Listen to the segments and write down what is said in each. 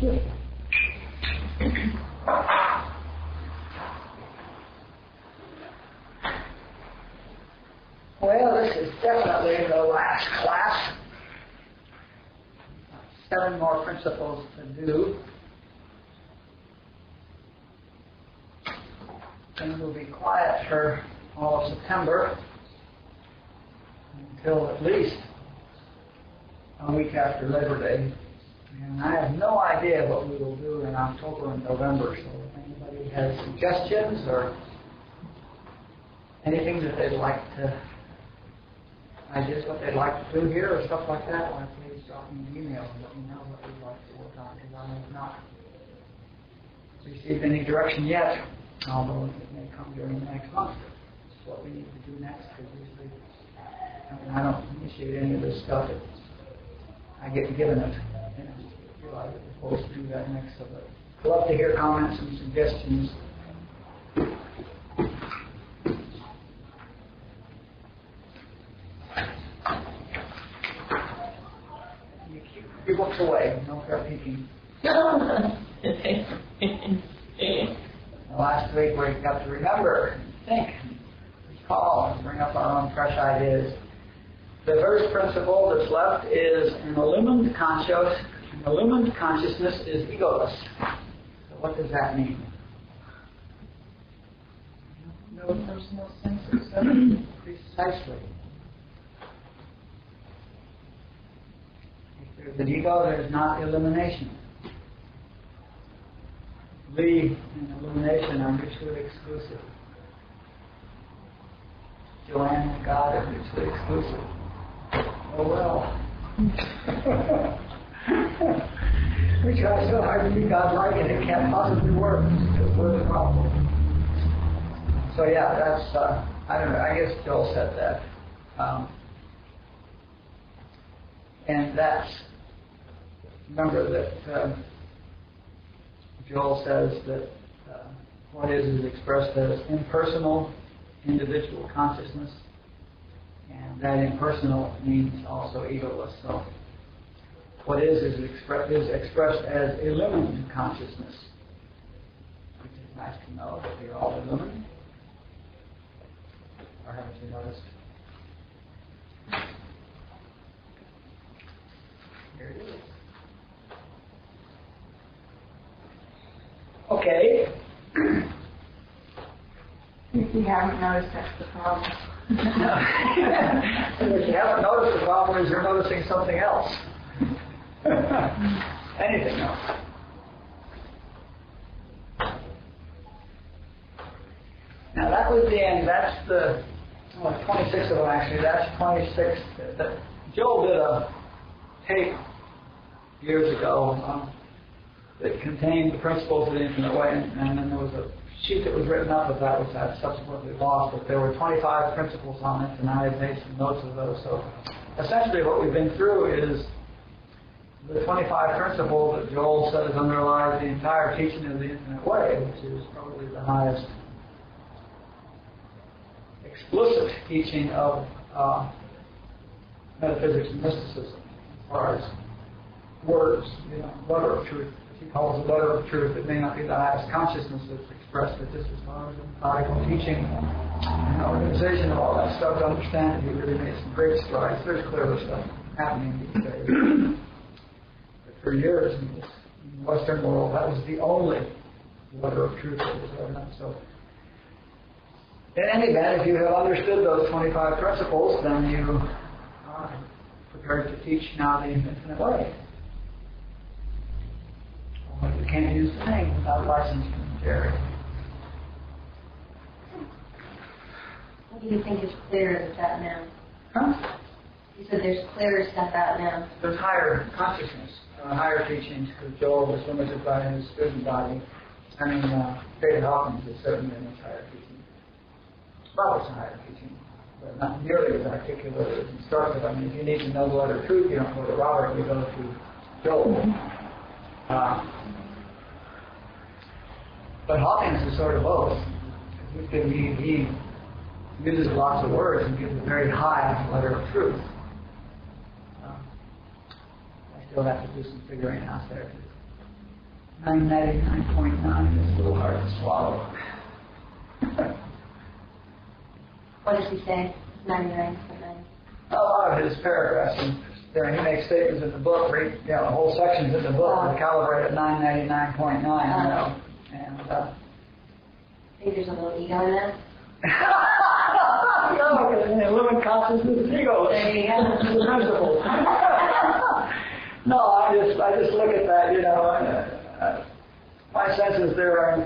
Thank you. Well, this is definitely the last class. 7 more principles to do. And we'll be quiet for all of September until at least a week after Labor Day. And I have no idea what we will do in October and November, so if anybody has suggestions or anything that they'd like to, ideas what they'd like to do here or stuff like that, why please drop me an email and let me know what you'd like to work on, because I have not received any direction yet, although it may come during the next month. It's what we need to do next, because usually I don't initiate any of this stuff. I get given it. And I realize that we're supposed to do that next. So I'd love to hear comments and suggestions. You keep your books away. Don't start peeking. Last week we got to remember, think, recall, and bring up our own fresh ideas. The first principle that's left is an illumined consciousness is egoless. So what does that mean? No personal sense of self. Precisely. If there's an ego, there's not illumination. We and illumination are mutually exclusive. Joanne and God are mutually exclusive. Oh well. We try so hard to be God-like and it can't possibly work because we're the problem. So yeah, that's, I don't know, I guess Joel said that. And that's, remember that Joel says that what is expressed as impersonal individual consciousness. And that impersonal means also egoless. So what is expressed as illumined consciousness, which is nice to know that we're all illumined. Or haven't you noticed? Here it is. Okay. If you haven't noticed, that's the problem. If you haven't noticed, the problem is you're noticing something else. Anything else. Now that was the end. That's the 26 of them actually. That's 26. Joel did a tape years ago that contained the principles of the infinite way, and then there was a sheet that was written up of that, which I subsequently lost, but there were 25 principles on it, and I had made some notes of those. So essentially what we've been through is the 25 principles that Joel says underlies the entire teaching of the infinite way, which is probably the highest explicit teaching of metaphysics and mysticism, as far as words, letter of truth. He calls a letter of truth. It may not be the highest consciousness that's expressed, but just as far as the methodical teaching and organization of all that stuff to understand it, he really made some great strides. There's clearer stuff happening these days. But for years in the Western world, that was the only letter of truth that was ever done. So, in any event, if you have understood those 25 principles, then you are prepared to teach now the infinite way. You can't use the name without license from Jerry. What do you think is clearer than that now? Huh? You said there's clearer stuff out now. There's higher consciousness, higher teachings, because Joel was limited by his student body. I mean, David Hawkins is certainly a much higher teaching. Well, it's a higher teaching, but not nearly as articulate as instructive. I mean, if you need to know the letter of truth, you don't go to Robert, you go to Joel. But Hawkins is sort of both. He uses lots of words and gives a very high letter of truth. I still have to do some figuring out there. 999.9 is a little hard to swallow. What does he say? 99.9. A lot of his paragraphs, and there he makes statements in the book, the whole sections in the book are calibrated at 999.9, and Think there's a little ego in that? no, because living consciousness is ego. There you go. It's the principle. No, I just look at that, my sense is there are,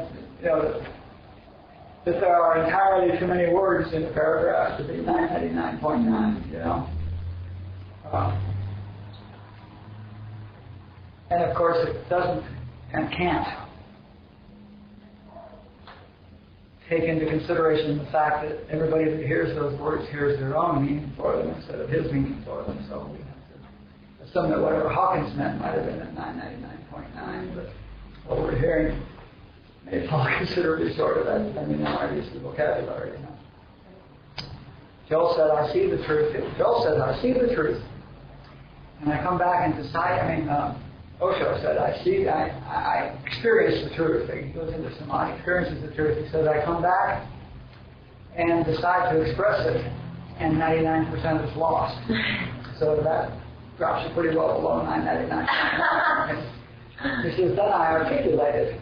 that there are entirely too many words in a paragraph to be 999.9, and of course it doesn't and can't take into consideration the fact that everybody that hears those words hears their own meaning for them instead of his meaning for them. So we have to assume that whatever Hawkins meant might have been at 999.9, but what we're hearing may fall considerably short of that, depending on our use of vocabulary. Joel said, "I see the truth." Joel says, "I see the truth," and I come back and decide. Osho said, I experience the truth. He goes into samadhi, experiences the truth. He says, I come back and decide to express it, and 99% is lost. So that drops you pretty well below 999. He says, then I articulate it,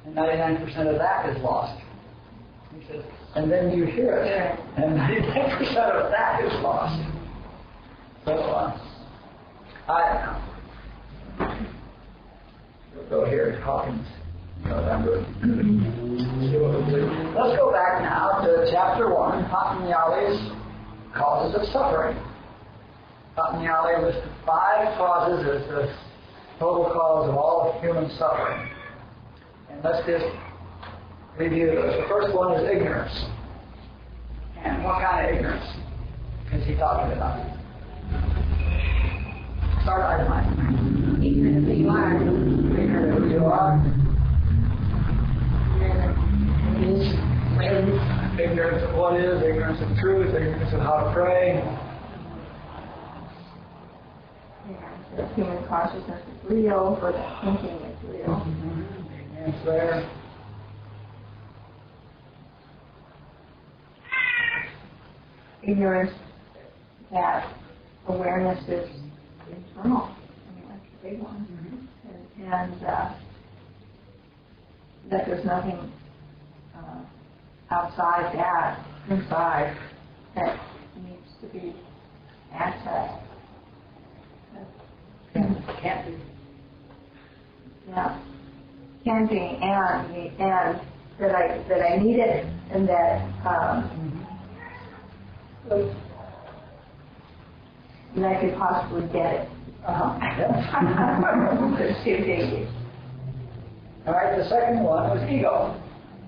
and 99% of that is lost. He says, and then you hear it, and 99% of that is lost. So, I don't know. We'll go here to Hawkins. Let's go back now to chapter 1, Patanjali's Causes of Suffering. Patanjali listed 5 causes as the total cause of all of human suffering. And let's just review those. The first one is ignorance. And what kind of ignorance is he talking about? Start itemizing. Ignorant of who you are. Ignorant of who you are. Ignorance of what is, ignorance of truth, ignorance of how to pray. Ignorance of human consciousness is real, or that thinking is real. Ignorance there. Ignorance that awareness is internal. I mean, that's the big one. And that there's nothing outside that, inside, that needs to be accessed. Can't be. Yeah. Can be, and that I need it, and that and I could possibly get it. It's too big. All right, the second one was ego.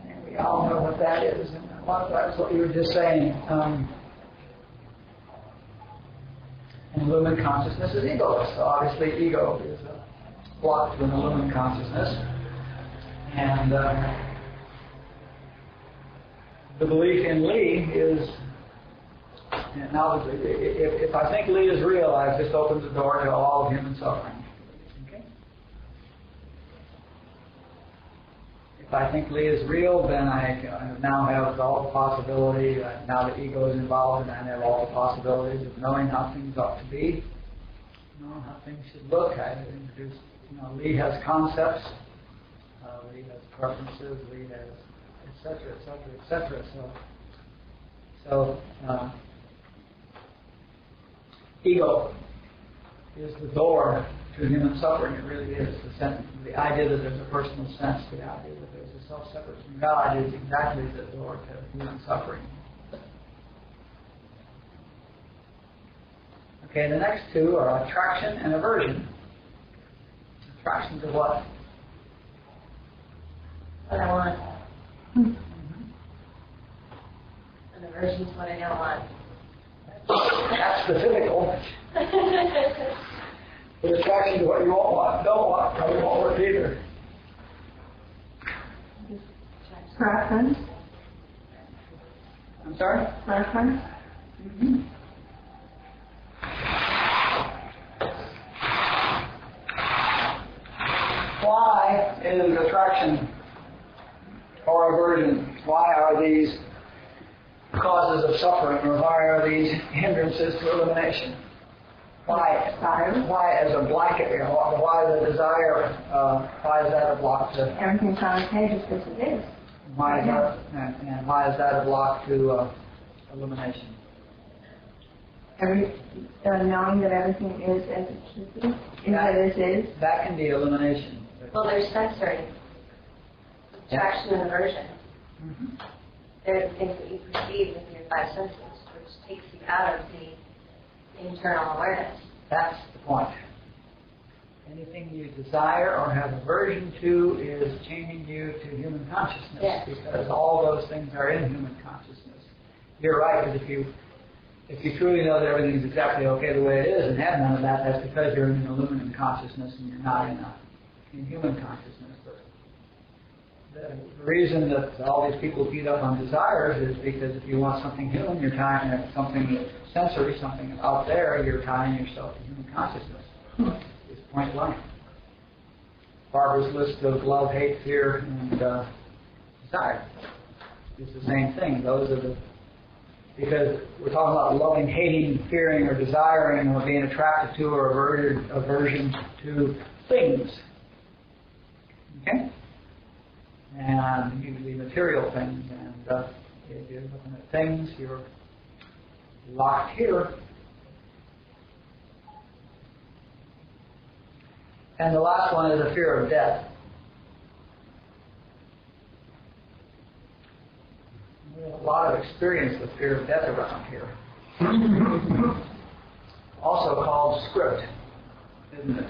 And we all know what that is. And a lot of that's what you were just saying. An illumined consciousness is egoless. So obviously ego is a block to an illumined consciousness. And the belief in Lee is, and now if I think Lee is real, I've just opened the door to all of human suffering. Okay? If I think Lee is real, then I now have all the possibility, now that ego is involved, and I have all the possibilities of knowing how things ought to be, knowing how things should look. I have introduced, Lee has concepts, Lee has preferences, Lee has etc., etc., etc. So ego is the door to human suffering. It really is. The idea that there's a personal sense, the idea that there's a self-separate from God is exactly the door to human suffering. Okay, the next two are attraction and aversion. Attraction to what? What I want. And aversion is what I don't want. That's specifical. But attraction to what you don't want, probably won't work either. Preference. I'm sorry? Preference. Mm-hmm. Why is attraction or aversion. Why are these causes of suffering, or why are these hindrances to elimination? Why as a blanket? Why the desire? Why is that a block to? Everything's on its head just as it is. Why is that? And why is that a block to elimination? Knowing that everything is as it should be, as it is. That can be elimination. Well, there's sensory. Attraction and aversion. Mm-hmm. They're the things that you perceive with your five senses, which takes you out of the internal awareness. That's the point. Anything you desire or have aversion to is chaining you to human consciousness, yes. Because all those things are in human consciousness. You're right, because if you truly know that everything's exactly okay the way it is and have none of that, that's because you're in an illuminant consciousness and you're not in human consciousness. But the reason that all these people beat up on desires is because if you want something human, you're tying something sensory, something out there, you're tying yourself to human consciousness. It's point blank. Barbara's list of love, hate, fear, and desire is the same thing. Those are because we're talking about loving, hating, fearing, or desiring, or being attracted to, or aversion to things. Okay? And usually material things. And if you're looking at things, you're locked here. And the last one is a fear of death. We have a lot of experience with fear of death around here. Also called script, isn't it?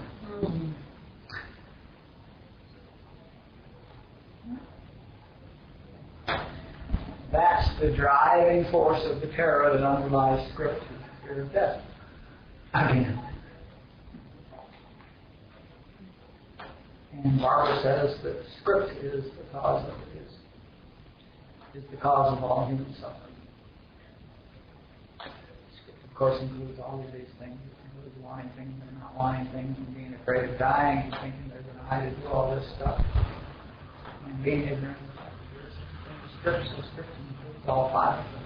That's the driving force of the terror that underlies script, fear of death. Again. And Barbara says that script is the cause of all human suffering. Script, of course, includes all of these things. It includes wanting things and not wanting things, and being afraid of dying, and thinking they're going to hide to do all this stuff, and being ignorant of script. So script includes all five of them.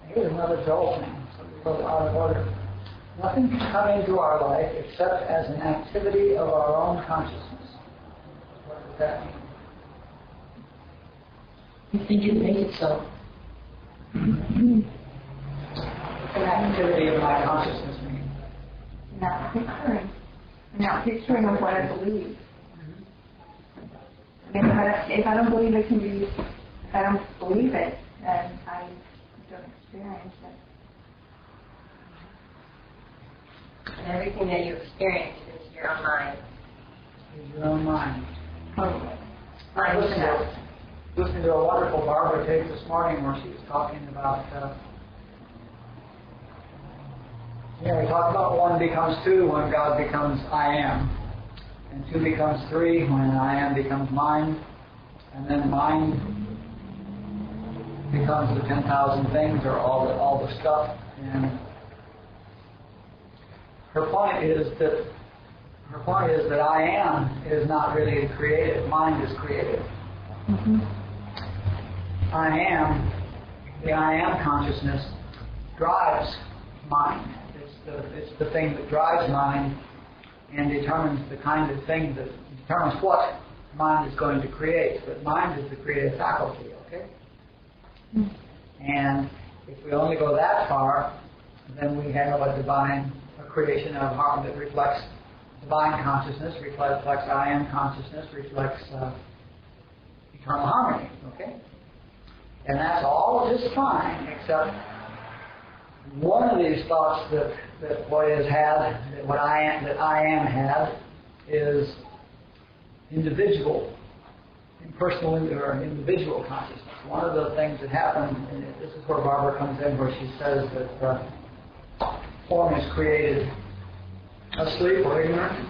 Here's another dull thing, so we go out of order. Nothing can come into our life except as an activity of our own consciousness. What does that mean? You think you make it so? What's an activity of my consciousness mean? Not picturing of what I believe. If I don't believe it can be, if I don't believe it, then I don't experience it. And everything that you experience is your own mind. Is your own mind. Totally. Mindfulness. Listening to a wonderful Barbara tape this morning where she was talking about, we talked about one becomes two when God becomes I am, and two becomes three when I am becomes mind, and then mind becomes the 10,000 things or all the stuff. And her point is that I am is not really created. Mind is created. Mm-hmm. The I am consciousness drives mind. It's the thing that drives mind and determines the kind of thing that determines what mind is going to create. But mind is the creative faculty, okay? Mm-hmm. And if we only go that far, then we have a creation of harm that reflects divine consciousness, reflects I am consciousness, reflects eternal harmony, okay? And that's all just fine, except one of these thoughts that what is had, that I am had, is impersonal or individual consciousness. One of the things that happens, and this is where Barbara comes in, where she says that form is created asleep or ignorant.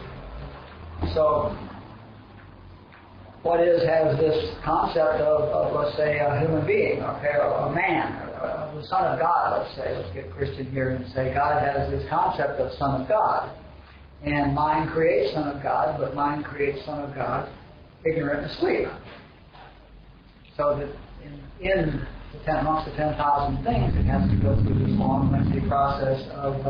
So what is has this concept of let's say, a human being, okay, a man, the Son of God, let's say. Let's get Christian here and say God has this concept of Son of God. And mind creates Son of God, but mind creates Son of God ignorant and asleep. So that amongst the 10,000 things, it has to go through this long, lengthy process of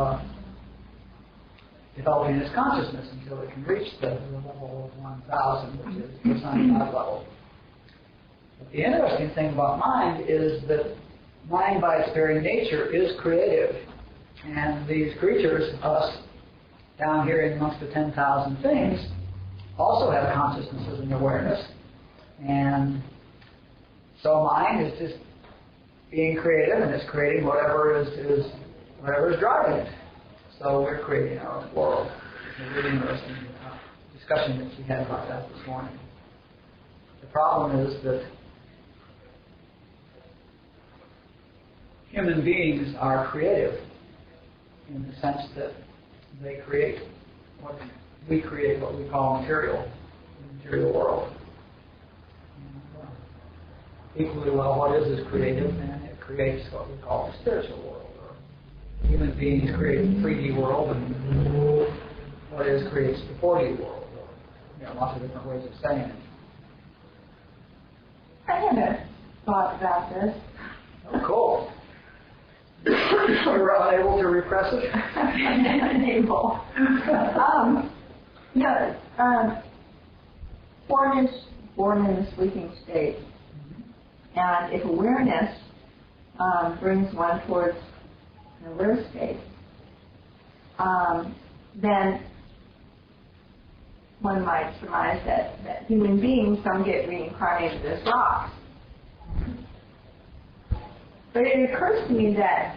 developing its consciousness until it can reach the level of 1,000, which is the Son of God level. But the interesting thing about mind is that mind, by its very nature, is creative. And these creatures, us, down here in amongst the 10,000 things, also have consciousnesses and awareness. And so mind is just being creative, and it's creating whatever is driving it. So we're creating our own world. It's a really interesting discussion that we had about that this morning. The problem is that human beings are creative in the sense that they create what we call the material world. Equally well, what is creative, and it creates what we call the spiritual world. Or human beings create the 3D world, and what is creates the 4D world. Or, lots of different ways of saying it. I had a thought about this. Oh, cool. You were unable to repress it? Unable. Born in the sleeping state. And if awareness brings one towards an aware state, then one might surmise that human beings some get reincarnated as rocks. But it occurs to me that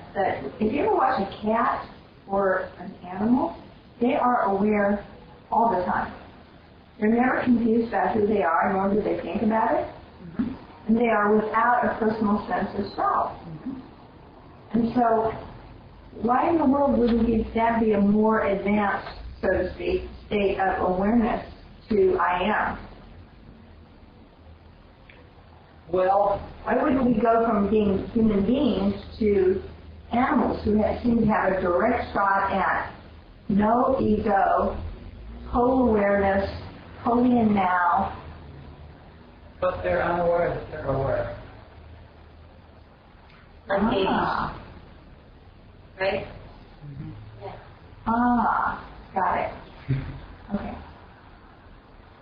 if you ever watch a cat or an animal, they are aware all the time. They're never confused about who they are, nor do they think about it. Mm-hmm. And they are without a personal sense of self. Mm-hmm. And so, why in the world wouldn't that be a more advanced, so to speak, state of awareness to I am? Well, why wouldn't we go from being human beings to animals who seem to have a direct shot at no ego, total awareness, totally in now? But they're unaware that they're aware. Uncaged. Right? Mm-hmm. Yeah. Got it. Okay.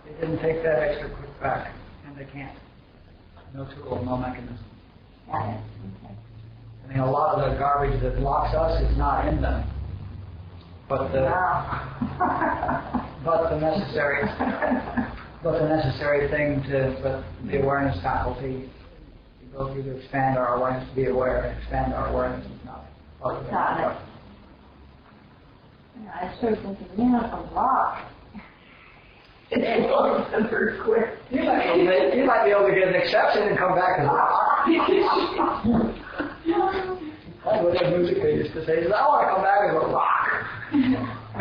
They didn't take that extra quick back, and they can't. No tool, no mechanism. Got it. Okay. I mean, a lot of the garbage that blocks us is not in them, but the necessary thing but the awareness faculty to go through to expand our awareness to be aware, and expand our awareness is not part of it. Got it. Yeah, I started thinking, a rock. It's all quick. You might be able to get an exception and come back as a rock. That's what that music they used to say. I want to come back as a rock.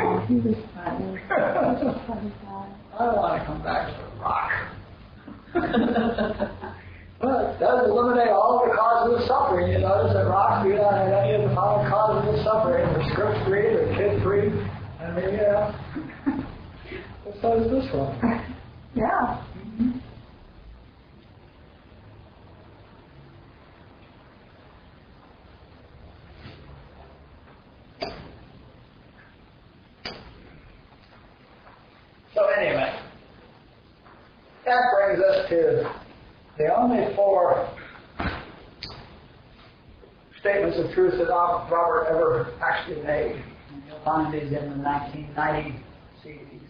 Oh, he was funny. I want to come back as a rock. Well, it does eliminate all of the causes of suffering. You notice that rocks do not have any of the final causes of suffering. They're script free, they're kid free. I mean, what size is this one? Yeah. Mm-hmm. So anyway, that brings us to the only 4 statements of truth that Robert ever actually made. And you'll find these in the 1990 CDs.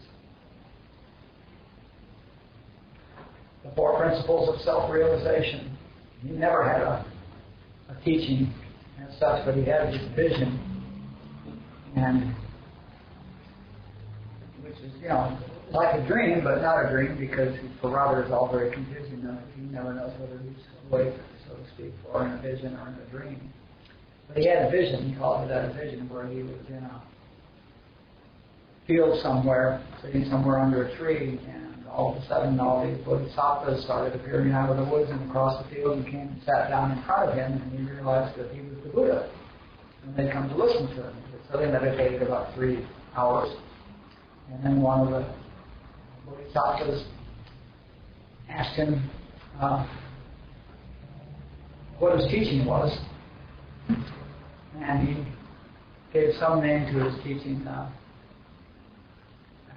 The 4 principles of self-realization. He never had a teaching as such, but he had this vision, and which is, like a dream, but not a dream, because for Robert it's all very confusing. He never knows whether he's awake, so to speak, or in a vision or in a dream. But he had a vision. He called it a vision, where he was in field somewhere, sitting somewhere under a tree, and all of a sudden all these bodhisattvas started appearing out of the woods and across the field and came and sat down in front of him, and he realized that he was the Buddha. And they'd come to listen to him. So they meditated about 3 hours. And then one of the bodhisattvas asked him what his teaching was. And he gave some name to his teaching. I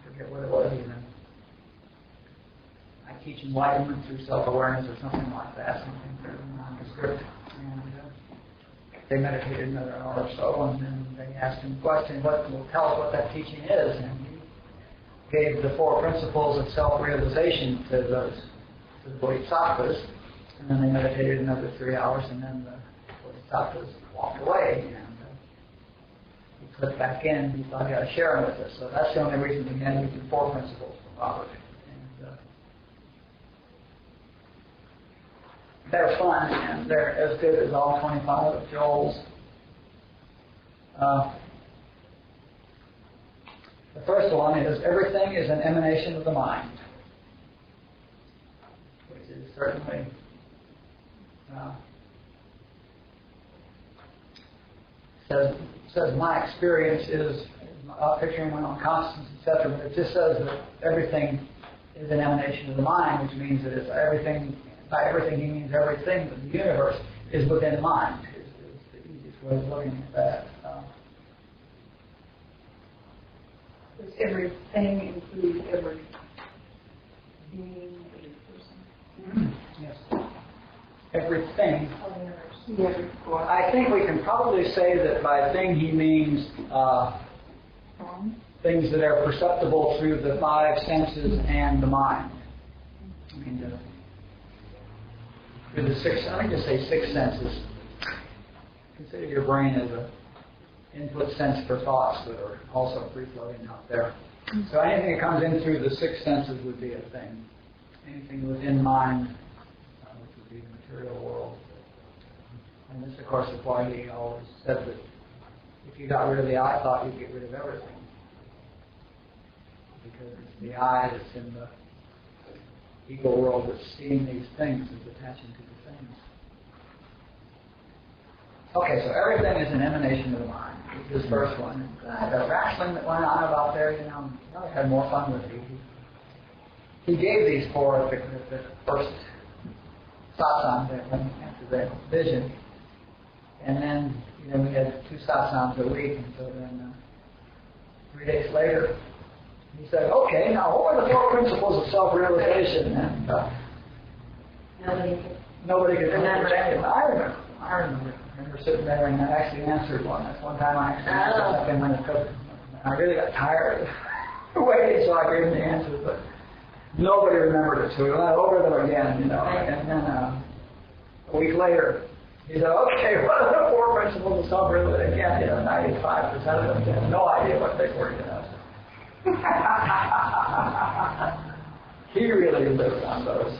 forget what it was even. I teach enlightenment through self-awareness or something like that, something very nondescript. And they meditated another hour or so, and then they asked him a question, tell us what that teaching is. And he gave the 4 principles of self-realization to the bodhisattvas, and then they meditated another 3 hours, and then the bodhisattvas walked away, and he clicked back in. He thought he ought to share them with us. So that's the only reason we had the 4 principles from Robert. And they're fun, and they're as good as all 25 of Joel's. The first one is everything is an emanation of the mind, which is certainly says my experience is picturing my own consciousness, etc. But it just says that everything is an emanation of the mind, which means that it's everything. By everything, he means everything in the universe is within mind. Is the easiest way of looking at that. Does everything include every being, every person? Yes. Everything. Well, I think we can probably say that by thing he means things that are perceptible through the 5 senses and the mind. I mean, through the 6, I just say 6 senses. Consider your brain as an input sense for thoughts that are also free-floating out there. So anything that comes in through the 6 senses would be a thing. Anything within mind, which would be the material world. And this, of course, is why he always said that if you got rid of the I thought, you'd get rid of everything. Because it's the I that's in the ego world that's seeing these things, is attaching to the things. Okay, so everything is an emanation of the mind. This first one. The wrestling that went on about there, I had more fun with it. He gave these 4 at the first satsang after the vision. And then, we had 2 satsangs a week, and so then 3 days later, he said, okay, now what are the 4 principles of self-realization? And nobody could remember any of them. I remember sitting there and I actually answered one. That's one time I actually answered something when it took. I really got tired of waiting, so I gave him the answers, but nobody remembered it, so we went over them again, And then a week later, he said, okay, what are the 4 principles of self-realization? Again, 95% of them had no idea what they were, He really lived on those.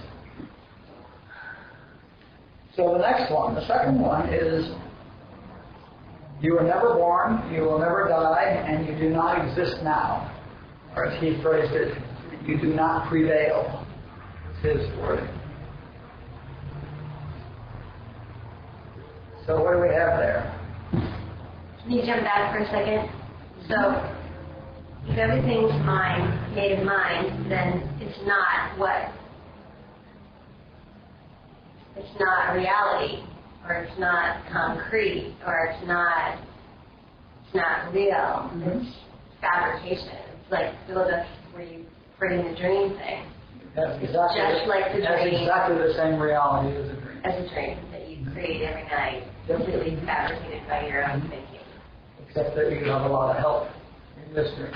So the next one, the second one, is you were never born, you will never die, and you do not exist now. Or as he phrased it, you do not prevail. It's his wording. So what do we have there? Can you jump back for a second? So, if everything's mind, made of mind, then it's not reality, or it's not concrete, or it's not real. It's fabrication. It's like where you bring the dream thing. That's it's just like the dream. That's exactly the same reality as a dream. As a dream that you create every night, completely fabricated by your own thinking. Except that you have a lot of help in this dream.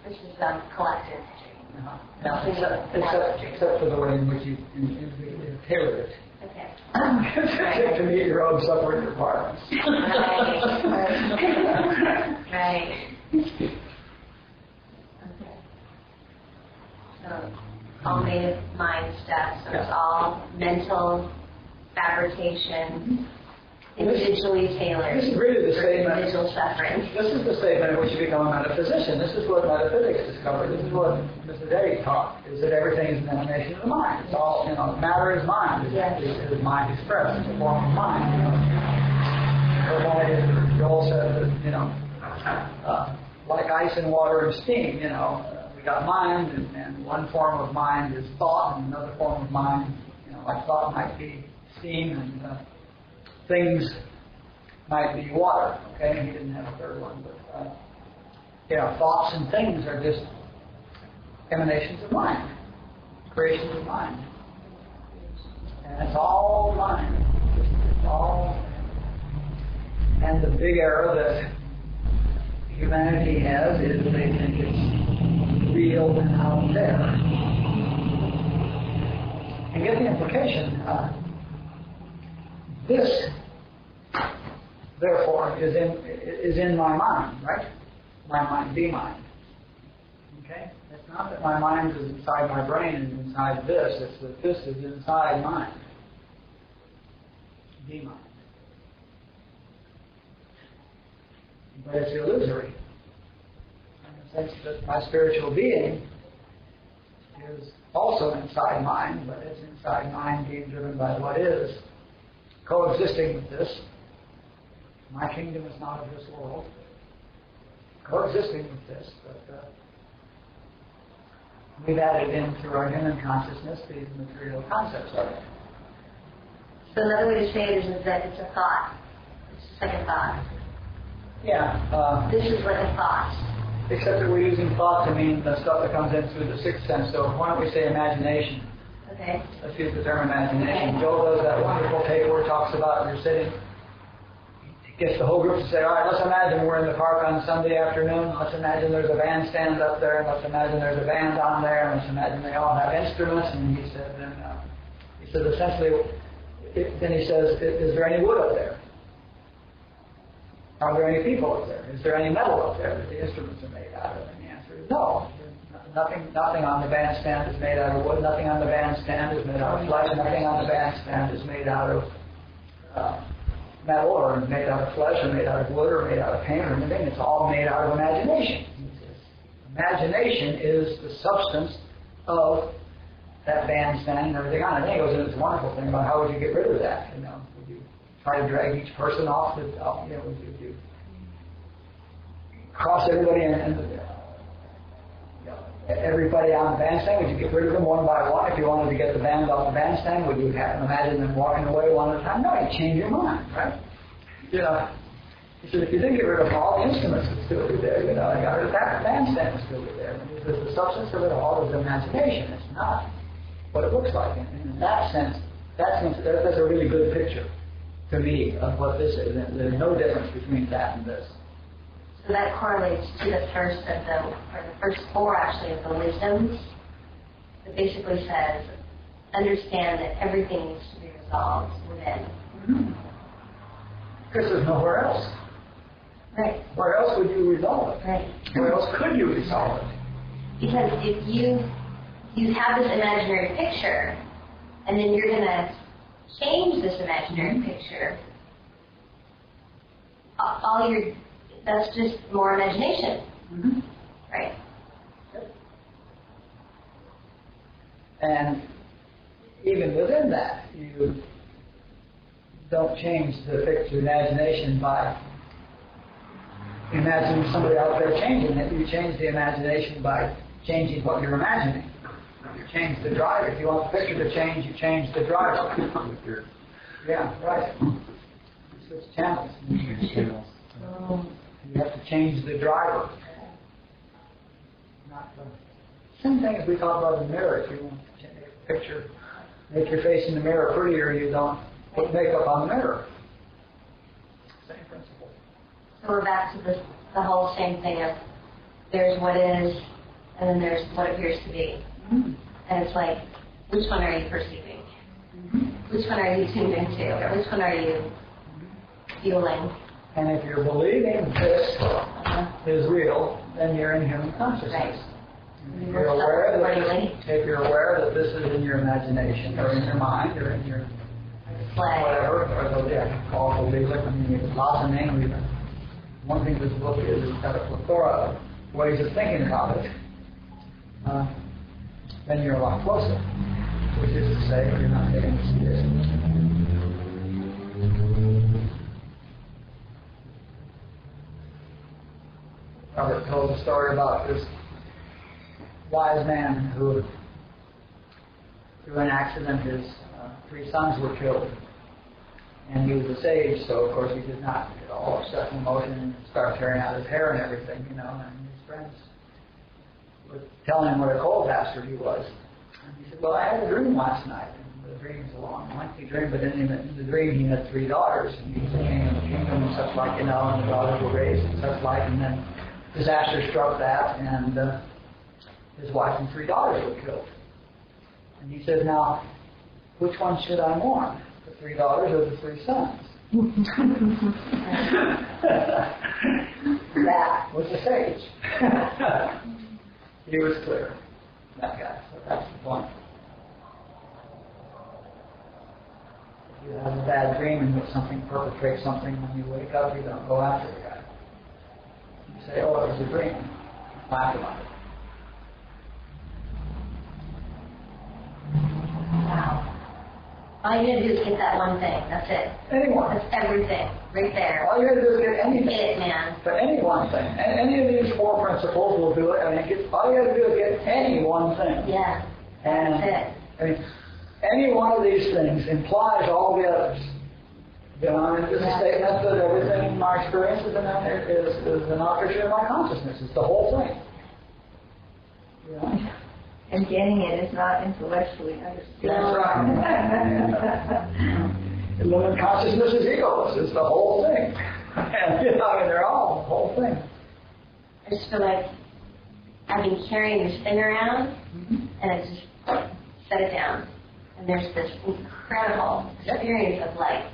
Which is collective dream. Except for the way in which you tailor it. Okay. To meet your own suffering requirements. Right. Okay. So, all made of mind stuff. So it's all mental fabrication. individually tailored. This is really the for statement. Individual suffering. This is the statement in which you become a metaphysician. This is what metaphysics discovered. This is what Mrs. Eddy taught, is that everything is an emanation of the mind. It's all, matter is mind. Is mind expressed. It's a form of mind. Joel said that, like ice and water and steam, we got mind, and one form of mind is thought, and another form of mind, like thought might be steam, and things might be water. Okay, he didn't have a third one, but thoughts and things are just emanations of mind, creations of mind, and it's all mind. It's all. And the big error that humanity has is they think it's real and out there. And get the implication. This, therefore, is in my mind, right? My mind be mind. Okay? It's not that my mind is inside my brain and inside this. It's that this is inside mind. Be mind. But it's illusory. In the sense that my spiritual being is also inside mind, but it's inside mind being driven by what is, coexisting with this. My kingdom is not of this world. Coexisting with this, but we've added in through our human consciousness these material concepts of it. So another way to say it is that it's a thought. It's just like a thought. Yeah. This is like a thought. Except that we're using thought to mean the stuff that comes in through the sixth sense. So why don't we say imagination? Okay. Let's use the term imagination. Okay. Joe does that wonderful tape where he talks about you're sitting. He gets the whole group to say, all right, let's imagine we're in the park on Sunday afternoon. Let's imagine there's a bandstand up there. And let's imagine there's a band on there. And let's imagine they all have instruments. And he said, essentially, then he says, is there any wood up there? Are there any people up there? Is there any metal up there that the instruments are made out of? And the answer is no. Nothing on the bandstand is made out of wood. Nothing on the bandstand is made out of flesh. Nothing on the bandstand is made out of metal, or made out of flesh, or made out of wood, or made out of paint, or anything. It's all made out of imagination. Imagination is the substance of that bandstand and everything on it. And he goes into this wonderful thing about how would you get rid of that? Would you try to drag each person off the, would you cross everybody and everybody on the bandstand? Would you get rid of them one by one? If you wanted to get the band off the bandstand, would you imagine them walking away one at a time? No, you change your mind, right? He said, if you did get rid of all the instruments, would still be there. The bandstand would still be there. The substance of it all is imagination. It's not what it looks like. And in that sense, that's a really good picture to me of what this is. And there's no difference between that and this. So that correlates to the first four actually of the wisdoms. It basically says, understand that everything needs to be resolved within. Mm-hmm. Because there's nowhere else. Right. Where else would you resolve it? Right. Where else could you resolve it? Because if you have this imaginary picture, and then you're going to change this imaginary picture, that's just more imagination. Mm-hmm. Right. Yep. And even within that, you don't change the picture imagination by imagining somebody out there changing it. You change the imagination by changing what you're imagining. You change the driver. If you want the picture to change, you change the driver. Yeah, right. Switch channels. You have to change the driver. Not the same thing as we talk about in the mirror. If you want to change a picture, make your face in the mirror prettier, you don't put makeup on the mirror. Same principle. So we're back to the whole same thing of there's what is, and then there's what appears to be. Mm-hmm. And it's like, which one are you perceiving? Mm-hmm. Which one are you tuned into? Which one are you feeling? And if you're believing this is real, then you're in human consciousness. Right. If you're aware that this is in your imagination, or in your mind, or in your Play. whatever, or the call for Leelaa. I mean, there's lots of names. One thing this book is it's got a plethora of ways of thinking about it. Then you're a lot closer, which is to say, you're not taking it seriously. Robert told a story about this wise man who, through an accident, his 3 sons were killed. And he was a sage, so of course he did not get all upset in emotion and start tearing out his hair and everything, you know. And his friends were telling him what a coal bastard he was. And he said, well, I had a dream last night. And the dream's a long, lengthy dream, but in the dream he had 3 daughters. And he was the king of the kingdom and such like, you know, and the daughters were raised and such like. And then disaster struck that, and his wife and 3 daughters were killed. And he says, now, which one should I mourn? The 3 daughters or the 3 sons? That was the sage. He was clear, that guy. So that's the point. If you have a bad dream in which something perpetrates something, when you wake up, you don't go after the guy. You say, oh, it was a dream. Laugh about it. Wow. All you gotta do is get that one thing. That's it. Anyone. That's everything. Right there. All you gotta do is get anything. Get it, man. But any one thing. Any of these 4 principles will do it. I mean, all you gotta do is get any one thing. Yeah. And That's it. I mean, any one of these things implies all the others. You know, and it's a statement that everything in my experience is an operation of my consciousness. It's the whole thing. You know? And getting it is not intellectually understood. That's right. Illumined consciousness is egoless. It's the whole thing. And, you know, I mean, they're all the whole thing. I just feel like I've been carrying this thing around, and I just set it down. And there's this incredible experience of like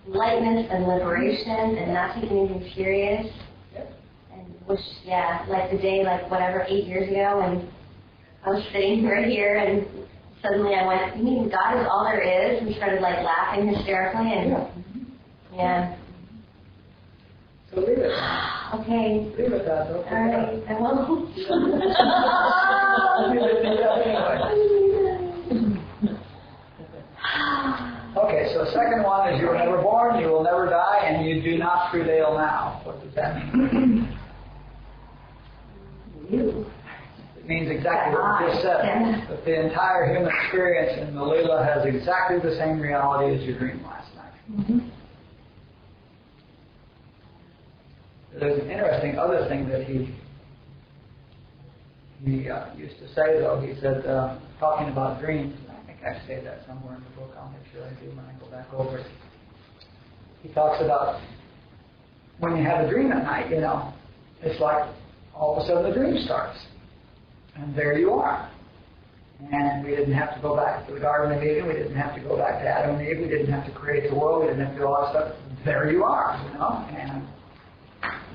lightness and liberation, and not taking anything serious. And which, like the day, like whatever, 8 years ago, and I was sitting right here, and suddenly I went, you mean God is all there is? And started like laughing hysterically, and So leave it. Okay. Leave it that. Don't All right, I won't. Okay, so the second one is you were never born, you will never die, and you do not prevail now. What does that mean? It means exactly what you just said. That the entire human experience in the Leelaa has exactly the same reality as your dream last night. There's an interesting other thing that he used to say, though. He said, talking about dreams, and I think I say that somewhere in the book. I'll make sure I do when I go back over it. He talks about when you have a dream at night, you know, it's like all of a sudden the dream starts. And there you are. And we didn't have to go back to the Garden of Eden. We didn't have to go back to Adam and Eve. We didn't have to create the world. We didn't have to do all that stuff. There you are, you know. And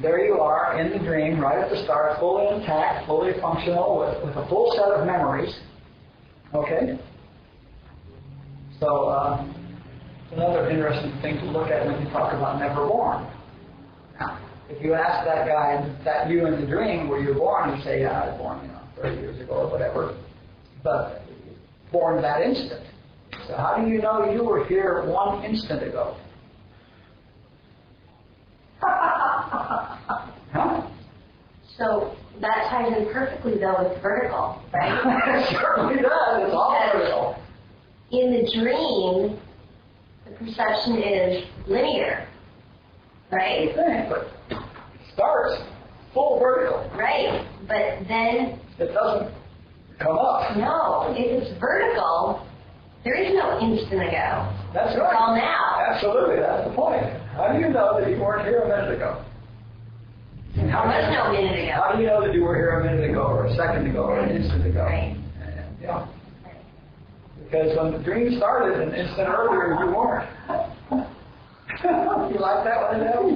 there you are in the dream right at the start, fully intact, fully functional, with a full set of memories. Okay? So, another interesting thing to look at when you talk about never born. Now, if you ask that guy, that you in the dream, were you born? He'd say, yeah, I was born, 30 years ago or whatever. But born that instant. So how do you know you were here 1 instant ago? Huh? So that ties in perfectly, though, with vertical, right? It certainly does. It's all vertical. In the dream, the perception is linear, right? But it starts full vertical. Right, but then... It doesn't come up. No, if it's vertical, there is no instant ago. That's It's right. all now. Absolutely, that's the point. How do you know that you weren't here a minute ago? There was no minute ago. How do you know that you were here a minute ago, or a second ago, or an instant ago? Right. Yeah. Because when the dream started, an instant earlier, you weren't. You like that one, Adele?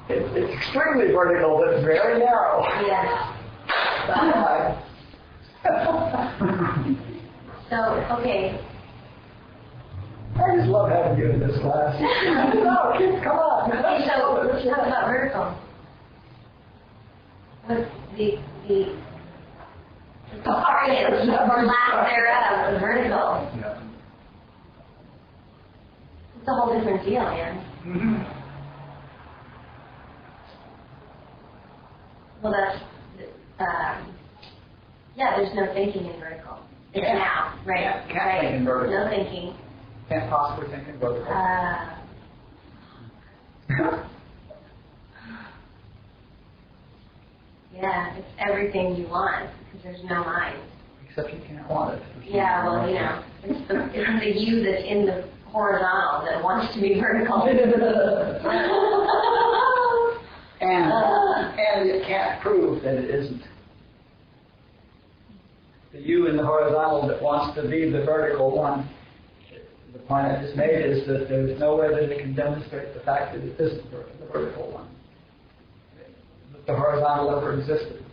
It's extremely vertical, but it's very narrow. Yeah. So, okay. I just love having you in this class. No, kids, come on. Okay, so let's talk about vertical. What's the experience or lack thereof of vertical? Yeah. It's a whole different deal, man. Mm-hmm. Well, that's, yeah, there's no thinking in vertical. It's now, right? Yeah, can't right. think in vertical. No thinking. Can't possibly think in vertical. Yeah, it's everything you want because there's no mind. Except you can't want it. Yeah, well, you know, it's the you that's in the horizontal that wants to be vertical. And it can't prove that it isn't. The you in the horizontal that wants to be the vertical one, the point I just made is that there's no way that it can demonstrate the fact that it isn't the vertical one. That the horizontal ever existed.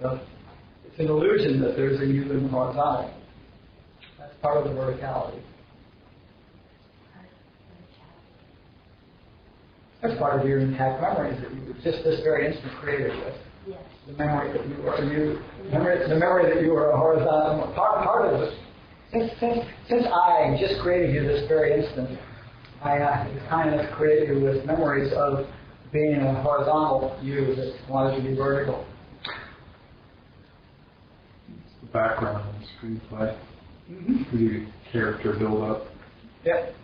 It's an illusion that there's a you in the horizontal. That's part of the verticality. That's part of your intact memories that you just this very instant created with. Yes. The memory that you were the memory that you were a horizontal part of it. Since I just created you this very instant, I kind of created you with memories of being a horizontal you that wanted to be vertical. It's the background of the screenplay. Mm-hmm. The character build up. Yep.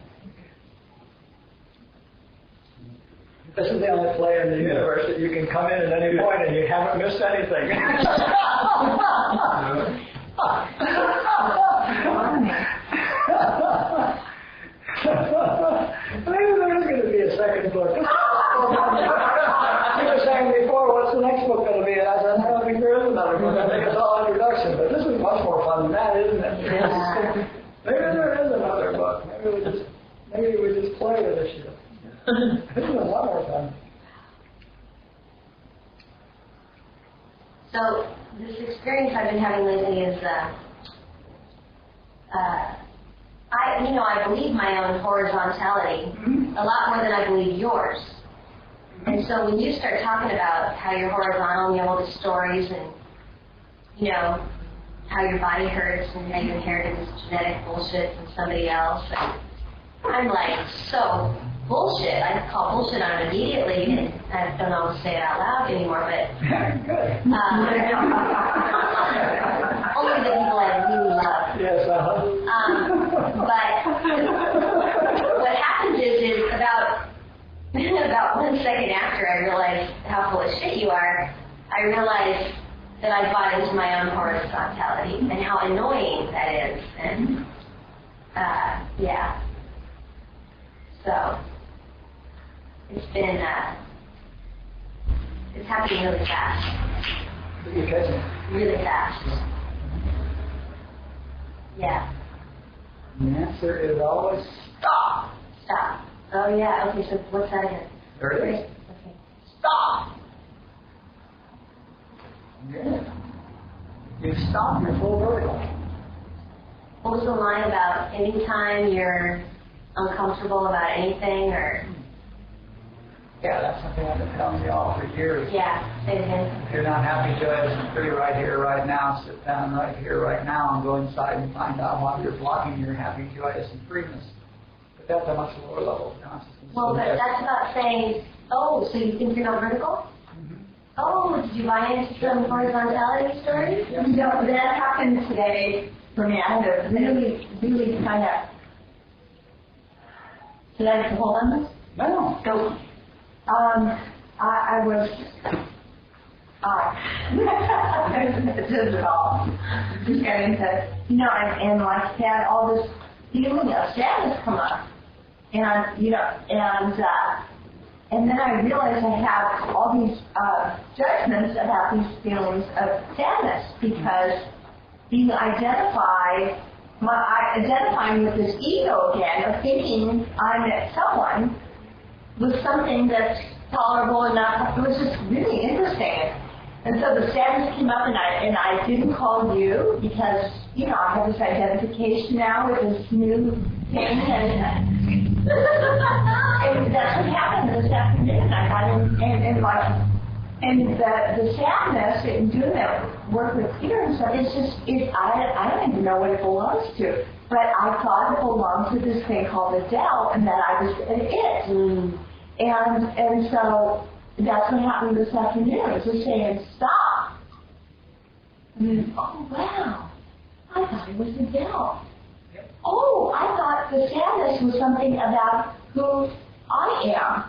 This is the only play in the universe that you can come in at any point and you haven't missed anything. Maybe there's going to be a second book. You were saying before, what's the next book going to be? And I said, I don't think there is another book. I think it's all introduction. But this is much more fun than that, isn't it? Yeah. Maybe there is another book. Maybe we just play with this shit. This is a lot more fun. So this experience I've been having lately is, I believe my own horizontality a lot more than I believe yours. And so when you start talking about how you're horizontal and you have all these stories and, you know, how your body hurts and how you inherited this genetic bullshit from somebody else, and I'm like, so bullshit. I call bullshit on it immediately, and I don't always say it out loud anymore, but Good. only the people I really love. Yes, But what happens is about 1 second after I realized how full of shit you are, I realized that I bought into my own horizontality and how annoying that is. And yeah. So it's been it's happening really fast. You catch me? Really fast. Yeah. The answer is always stop. Stop. Oh yeah. Okay. So what's that again? There it is. Okay. Stop. Good. You stop your full vertical. What was the line about anytime you're uncomfortable about anything or? Yeah, that's something I've been telling you all for years. Yeah. Say it again. If you're not happy, joyous, and free right here, right now, sit down right here, right now, and go inside and find out why you're blocking your happy, joyous, and freeness. But that's a much lower level of consciousness. Well, but that's about saying, oh, so you think you're not vertical? Oh, did you buy into some horizontality story? No, that happened today for me. I had to really, really kind of. Should I hold on this? No. So, I was. This is it all. Just got into, and like had all this feeling of sadness come up, and then I realized I have all these judgments about these feelings of sadness because being identifying with this ego again of thinking I'm at someone was something that's tolerable enough. It was just really interesting. And so the sadness came up, and I didn't call you because, you know, I have this identification now with this new thing, and that's what happened this afternoon. I got in, the sadness in doing that work with Peter and stuff, I don't even know what it belongs to. But I thought it belonged to this thing called Adele, and that I was it. And so that's what happened this afternoon. It was just saying, stop. And then, oh, wow, I thought it was Adele. Oh, I thought the sadness was something about who I am.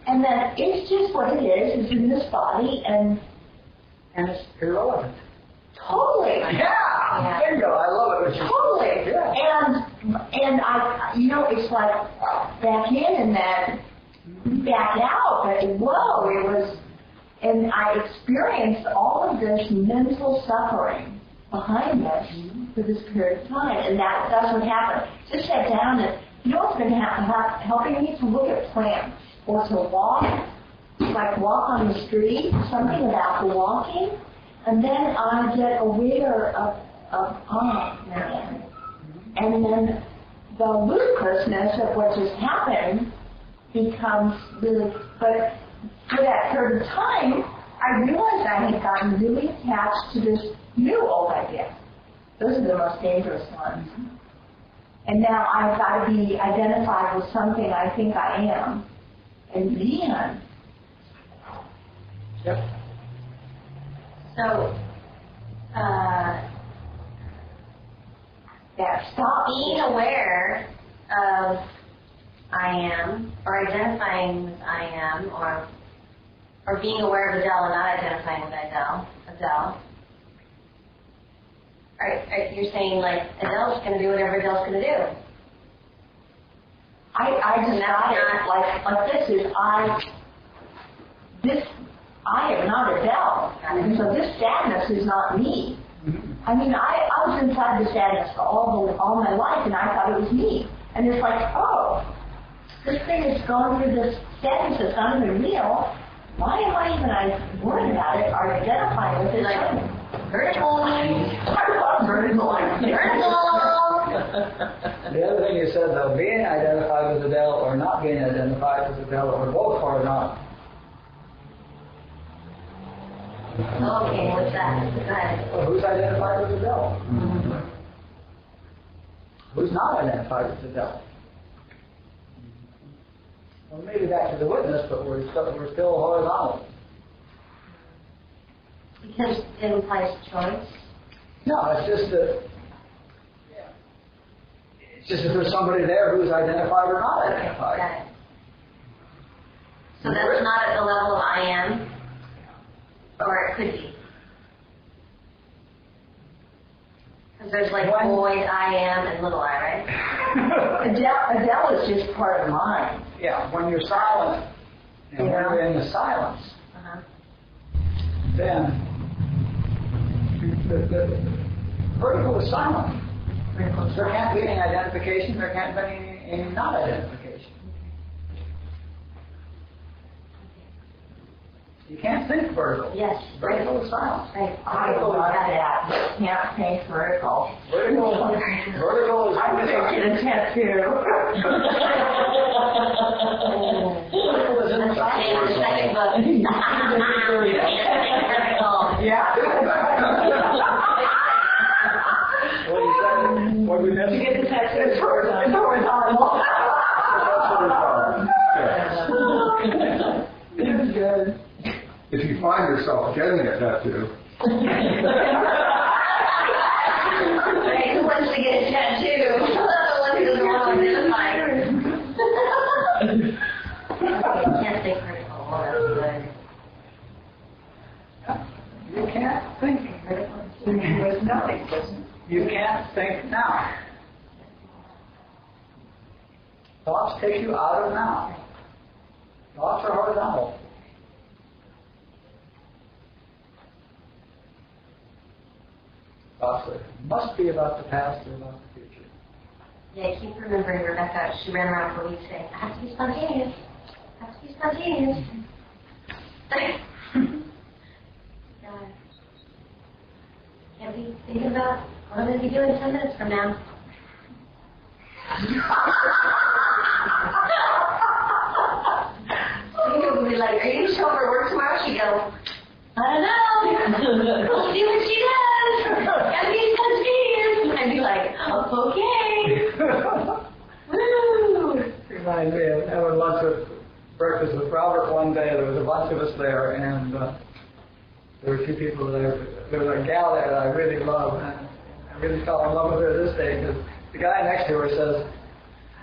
And then it's just what it is. It's in this body, and it's irrelevant. Totally. Yeah. Bingo. I love it. Totally. Yeah. And I, you know, it's like back in and then back out. But whoa, it was, and I experienced all of this mental suffering behind this for this period of time, and that's what happened. Just sat down, and you know what's been helping me to look at plants or to walk, like walk on the street, something about the walking. And then I get aware of and then the ludicrousness of what just happened becomes really, but for that period of time, I realized I had gotten really attached to this new old idea. Those are the most dangerous ones. And now I've got to be identified with something I think I am. And then, Yep. So, stop being aware of I am, or identifying with I am, or being aware of Adele and not identifying with Adele. You're saying like Adele's going to do whatever Adele's going to do. I just got it like this is I am not Adele. And so this sadness is not me. I mean, I was inside the sadness for all my life, and I thought it was me. And it's like, oh, this thing has gone through this sadness that's not even real. Why am I even worried about it or identifying with it? Like, vertical. I love vertical. The other thing you said, though, being identified with Adele or not being identified with Adele, or both are not. Okay, what's that? Go ahead. Well, who's identified with Adele? Who's not identified with Adele? Well, maybe back to the witness, but we're still horizontal. Because it implies choice. No, it's just that. It's just that there's somebody there who's identified or not identified. Got it. So that's not at the level of I am, or it could be. Because there's like void I am and little I, right? Adele is just part of mine. Yeah, when you're silent, and when you're in the silence, then the vertical is silent. There can't be any identification, there can't be any non-identification. You can't think vertical. Yes. Vertical is silent. Right. I love that. You can't think vertical. Vertical is I'm going to get a tattoo. vertical is in the silence. The second book. Vertical. Yeah. What we You get the tattoo. It's horizontal. It's good. If you find yourself getting a tattoo, Right, who wants to get a tattoo? The one who doesn't want to identify. Can't think vertical. Oh, that's good. You can't think. With nothing, doesn't You can't think now. Thoughts take you out of now. Thoughts are horizontal. Thoughts must be about the past or about the future. Yeah, I keep remembering Rebecca. She ran around for weeks saying, I have to be spontaneous. I have to be spontaneous. Think about what I'm going to be doing 10 minutes from now. She would be like, are you going to show up for work tomorrow? She'd go, I don't know. We'll see what she does. Gotta be spontaneous. I'd be like, okay. Woo. Reminds me of having breakfast with Robert one day. There was a bunch of us there, and there were two people there. There was a gal there that I really love, and I really fell in love with her this day because the guy next to her says,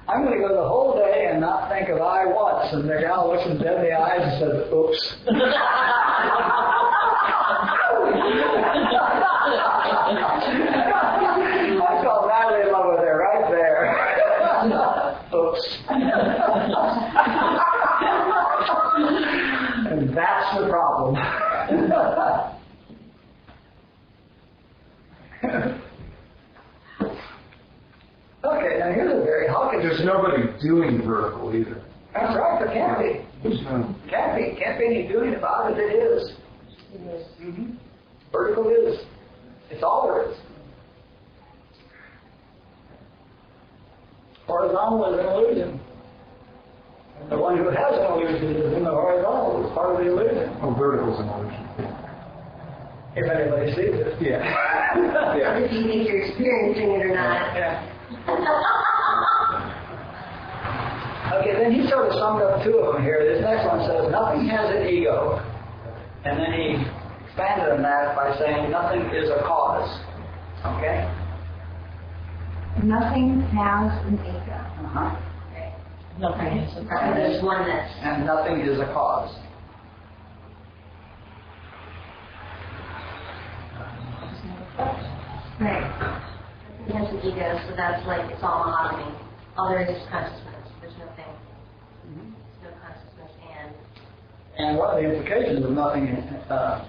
I'm going to go the whole day and not think of I once. And the gal looks him dead in the eyes and says, oops. I fell madly in love with her right there. Oops. And that's the problem. Okay, now here's a very hawkish. There's nobody doing vertical either. That's right, there can't be. There's no. Can't be any doing about it. It is. It is. Mm-hmm. Vertical is. It's all there is. Horizontal is an illusion. And the one who has an illusion is in the horizontal. It's part of the illusion. Oh, vertical's an illusion. If anybody sees it. Yeah. Yeah. If you think you're experiencing it or not. Yeah. Okay, then he sort of summed up two of them here. This next one says, nothing has an ego. And then he expanded on that by saying, nothing is a cause. Okay? Nothing has an ego. Uh-huh. Nothing is a cause. There's oneness. And nothing is a cause. Right. It has an ego, so that's like, it's all mahogany. All there is consciousness. There's nothing. There's no consciousness And one of the implications of nothing, I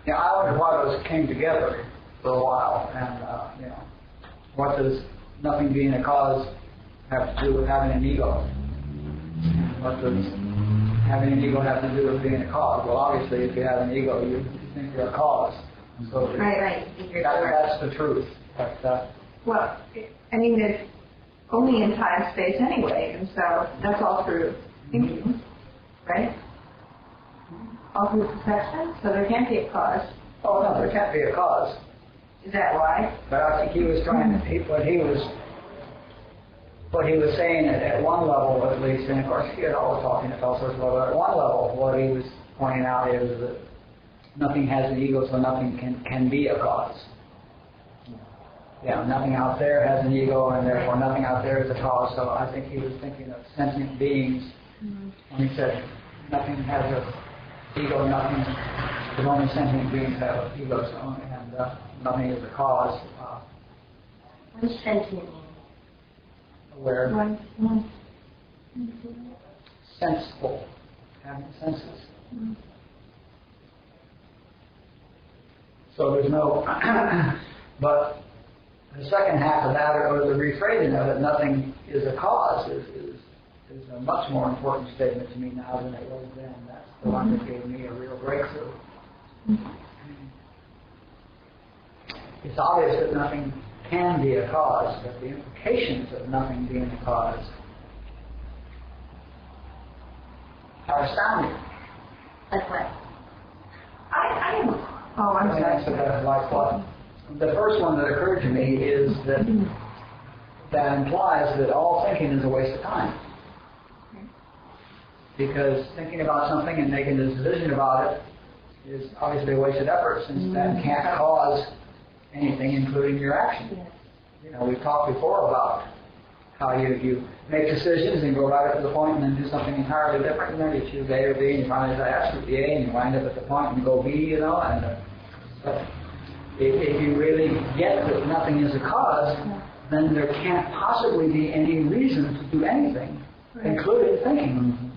wondered why those came together for a while. And, what does nothing being a cause have to do with having an ego? What does having an ego have to do with being a cause? Well, obviously, if you have an ego, you think you're a cause. So Right. that's the truth. But, Well, I mean, it's only in time, space anyway, and so that's all through thinking, right? All through perception, so there can't be a cause. oh no, there can't be a cause. Is that why? But I think he was trying to, what he was saying at one level at least, and of course he had always talking at all sorts of levels, at one level what he was pointing out is that nothing has an ego, so nothing can be a cause. Yeah, nothing out there has an ego, and therefore nothing out there is a cause. So I think he was thinking of sentient beings when he said nothing has an ego, nothing, because only sentient beings have egos, and nothing is a cause. What does sentient mean? Aware, One. senseful, having senses. So there's no, but the second half of that, or the rephrasing of it, nothing is a cause, is a much more important statement to me now than it was then. That's the one that gave me a real breakthrough. It's obvious that nothing can be a cause, but the implications of nothing being a cause are astounding. Like what? I'm That's like what? The first one that occurred to me is that implies that all thinking is a waste of time. Because thinking about something and making a decision about it is obviously a waste of effort, since that can't cause anything, including your action. We've talked before about how you make decisions and go right up to the point and then do something entirely different, and then you choose A or B, and you finally say absolutely A, and you wind up at the point and go B, but if you really get that nothing is a cause, then there can't possibly be any reason to do anything, including thinking.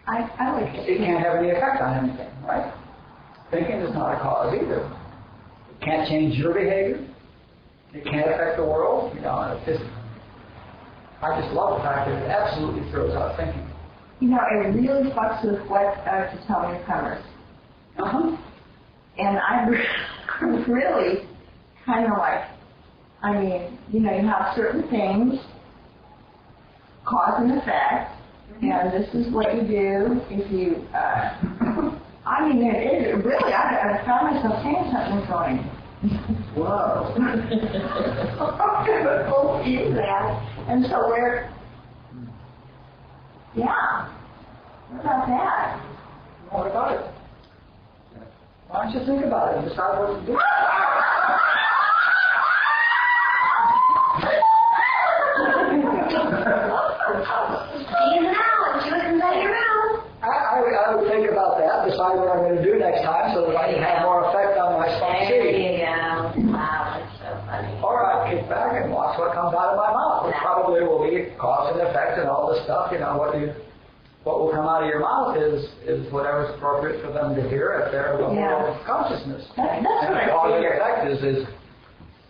I like It can't have any effect on anything, right? Thinking is not a cause either. It can't change your behavior. It can't affect the world. I just love the fact that it absolutely throws out thinking. It really fucks with what to tell newcomers. Uh-huh. And I really kind of like, I mean, you have certain things, cause and effect, and this is what you do if you, I mean, it really, I found myself saying something and going, whoa. I'm going to believe that. And so what about that? What about it? Why don't you think about it and decide what to do? I would think about that, decide what I'm going to do next time so that I can have more effect on my spontaneity. There you go. Wow, that's so funny. Or I kick back and watch what comes out of my mouth, which probably will be cause and effect and all this stuff. What will come out of your mouth is whatever's appropriate for them to hear at their level of consciousness. That's what I cause and figured. effect is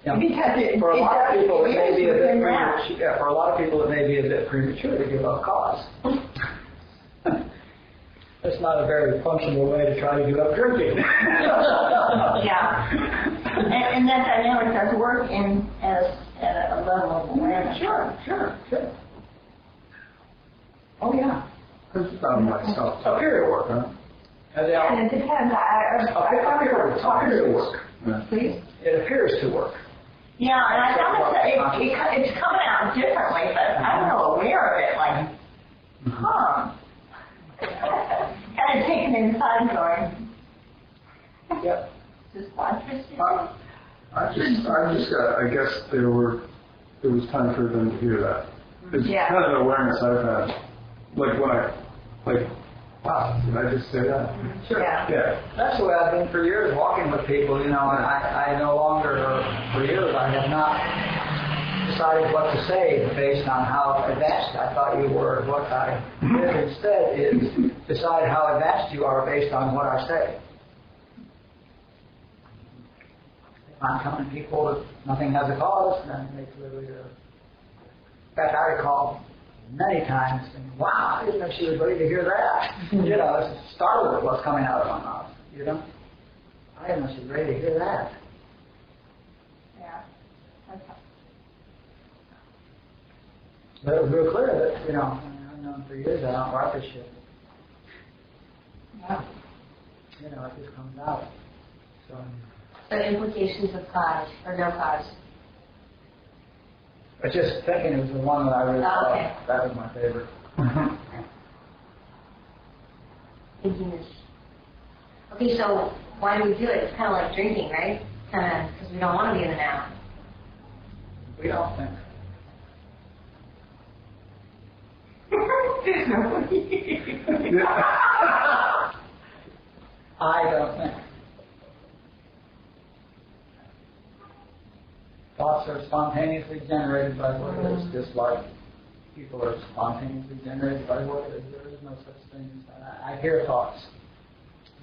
Because for a lot of people it may be a bit premature. premature. Yeah, for a lot of people it may be a bit premature to give up cause. That's not a very functional way to try to give up drinking. Yeah. And that dynamic does work at a level of awareness. Sure. Oh yeah. That's about myself. Superior work, huh? And it depends. Appears to work. Please? It appears to work. Yeah, and I found that it's coming out differently, but I'm not aware of it. Like, huh. Kind of taken inside and going, Yep. just watch this. I guess it was time for them to hear that. It's kind of an awareness I've had. Wow, did I just say that? Sure. Yeah. That's the way I've been for years, walking with people, and I no longer, for years, I have not decided what to say based on how advanced I thought you were. What I did instead is decide how advanced you are based on what I say. If I'm telling people that nothing has a cause, then they clearly are. In fact, I recall many times thinking, wow, I didn't know she was ready to hear that. It's startled at what's coming out of my mouth, I didn't know she was ready to hear that. Yeah. But it was real clear that, I've known for years I don't write this shit. Yeah. It just comes out. So implications of cause or no cause. But just thinking it was the one that I really thought that was my favorite. Thinking is. Okay, so why do we do it? It's kind of like drinking, right? Because we don't want to be in the now. We don't think. I don't think. Thoughts are spontaneously generated by words, just like people are spontaneously generated by words. There is no such thing as that. I hear thoughts.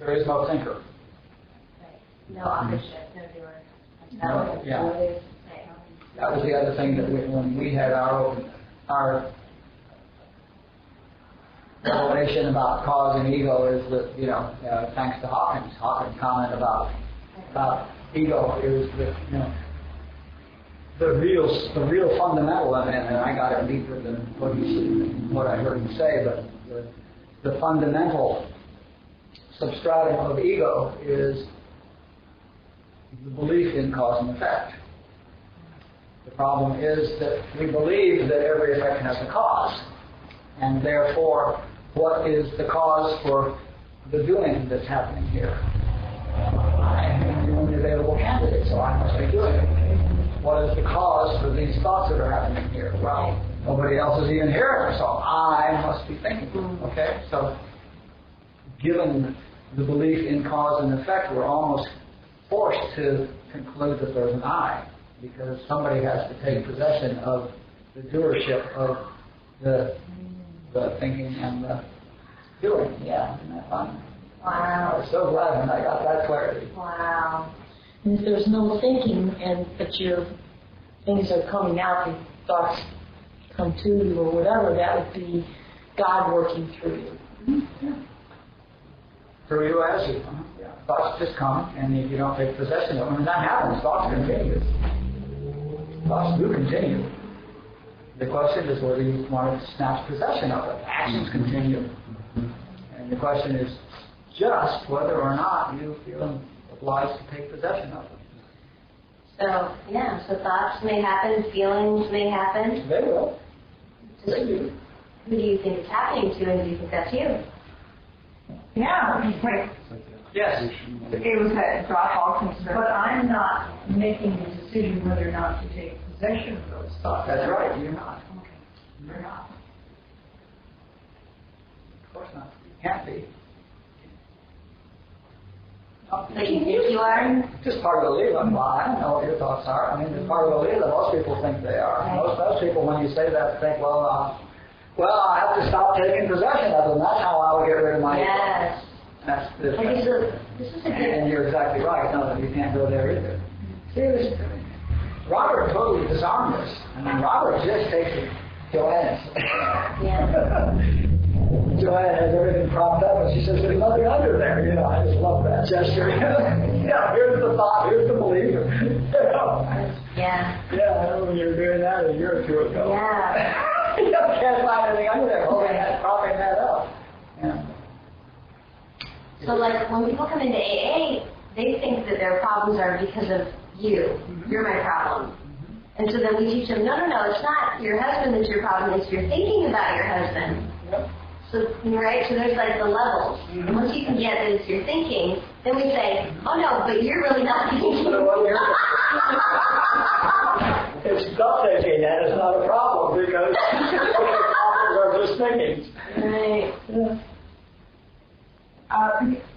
There is no thinker. Right. No authorship, no doer. No, yeah. That was the other thing that when we had our revelation about cause and ego is that, thanks to Hawkins' comment about ego is that, the real fundamental of it, and I got it deeper than what I heard him say, but the fundamental substratum of ego is the belief in cause and effect. The problem is that we believe that every effect has a cause, and therefore, what is the cause for the doing that's happening here? I am the only available candidate, so I must be doing it. What is the cause for these thoughts that are happening here? Well, nobody else is even here, so I must be thinking. Okay? So, given the belief in cause and effect, we're almost forced to conclude that there's an I, because somebody has to take possession of the doership of the thinking and the doing. Yeah, isn't that fun? Wow. I was so glad when I got that clarity. Wow. And if there's no thinking, but your things are coming out, the thoughts come to you or whatever, that would be God working through you. Yeah. Through you as you. Yeah. thoughts just come, and if you don't take possession of them, when that happens, thoughts continue. Thoughts do continue. The question is whether you want to snatch possession of it. Actions continue. And the question is just whether or not you feel obliged to take possession of them. So, yeah, so thoughts may happen, feelings may happen. They will. They do. Who do you think it's happening to, and do you think that's you? Yeah, it's like, Yes. it was a drop-off concern. But I'm not making the decision whether or not to take possession of those thoughts. That's right. You're not. You're not. Of course not. You can't be. But you think you are? Just part of the Leelaa. Well, I don't know what your thoughts are. I mean, it's part of the Leelaa. Most people think they are. Most people, when you say that, think, well, I have to stop taking possession of them. That's how I will get rid of my Yes. That's this. Okay, so this is a good. And you're exactly right. No, you can't go there either. See, Robert totally disarmed us. I mean, Robert just takes it. Joanne. Yeah. Joanne has everything propped up, and she says, "There's nothing under there." You know, I just love that gesture. Yeah, here's the thought, here's the belief. Yeah. Yeah, I know when you were doing that a year or two ago. Yeah. You can't find anything under there, holding that, propping that up. Yeah. So, like, when people come into AA, they think that their problems are because of you. You're my problem. And so then we teach them, no, it's not your husband that's your problem, it's your thinking about your husband. Yep. So, right, so there's like the levels. And once you can get that it's your thinking, then we say, oh no, but you're really not thinking. If stop thinking, that is not a problem, because problems are just thinkings. Right.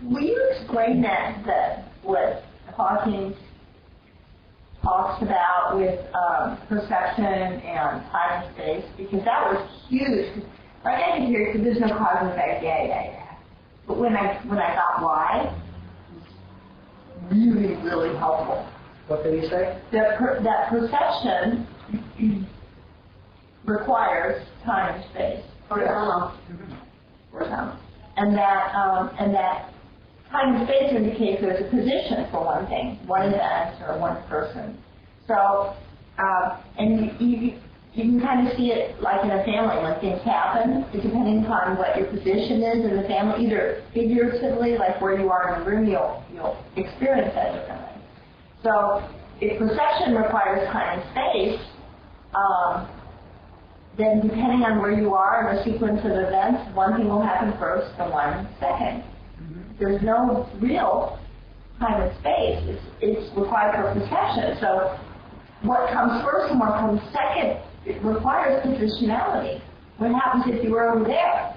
Will you explain that what Hawking talks about with perception and time and space? Because that was huge. Like I could hear, because there's no cause and effect, yeah. But when I got why, really, really helpful. What did he say? That perception requires time and space. Oh. And that time and space indicates there's a position for one thing, one event or one person. So, and you can kind of see it like in a family when things happen, depending upon what your position is in the family, either figuratively, like where you are in the room, you'll experience that differently. So, if perception requires time and space, then depending on where you are in the sequence of events, one thing will happen first and one second. There's no real time and space. It's required for perception. So what comes first and what comes second, it requires positionality. What happens if you were over there?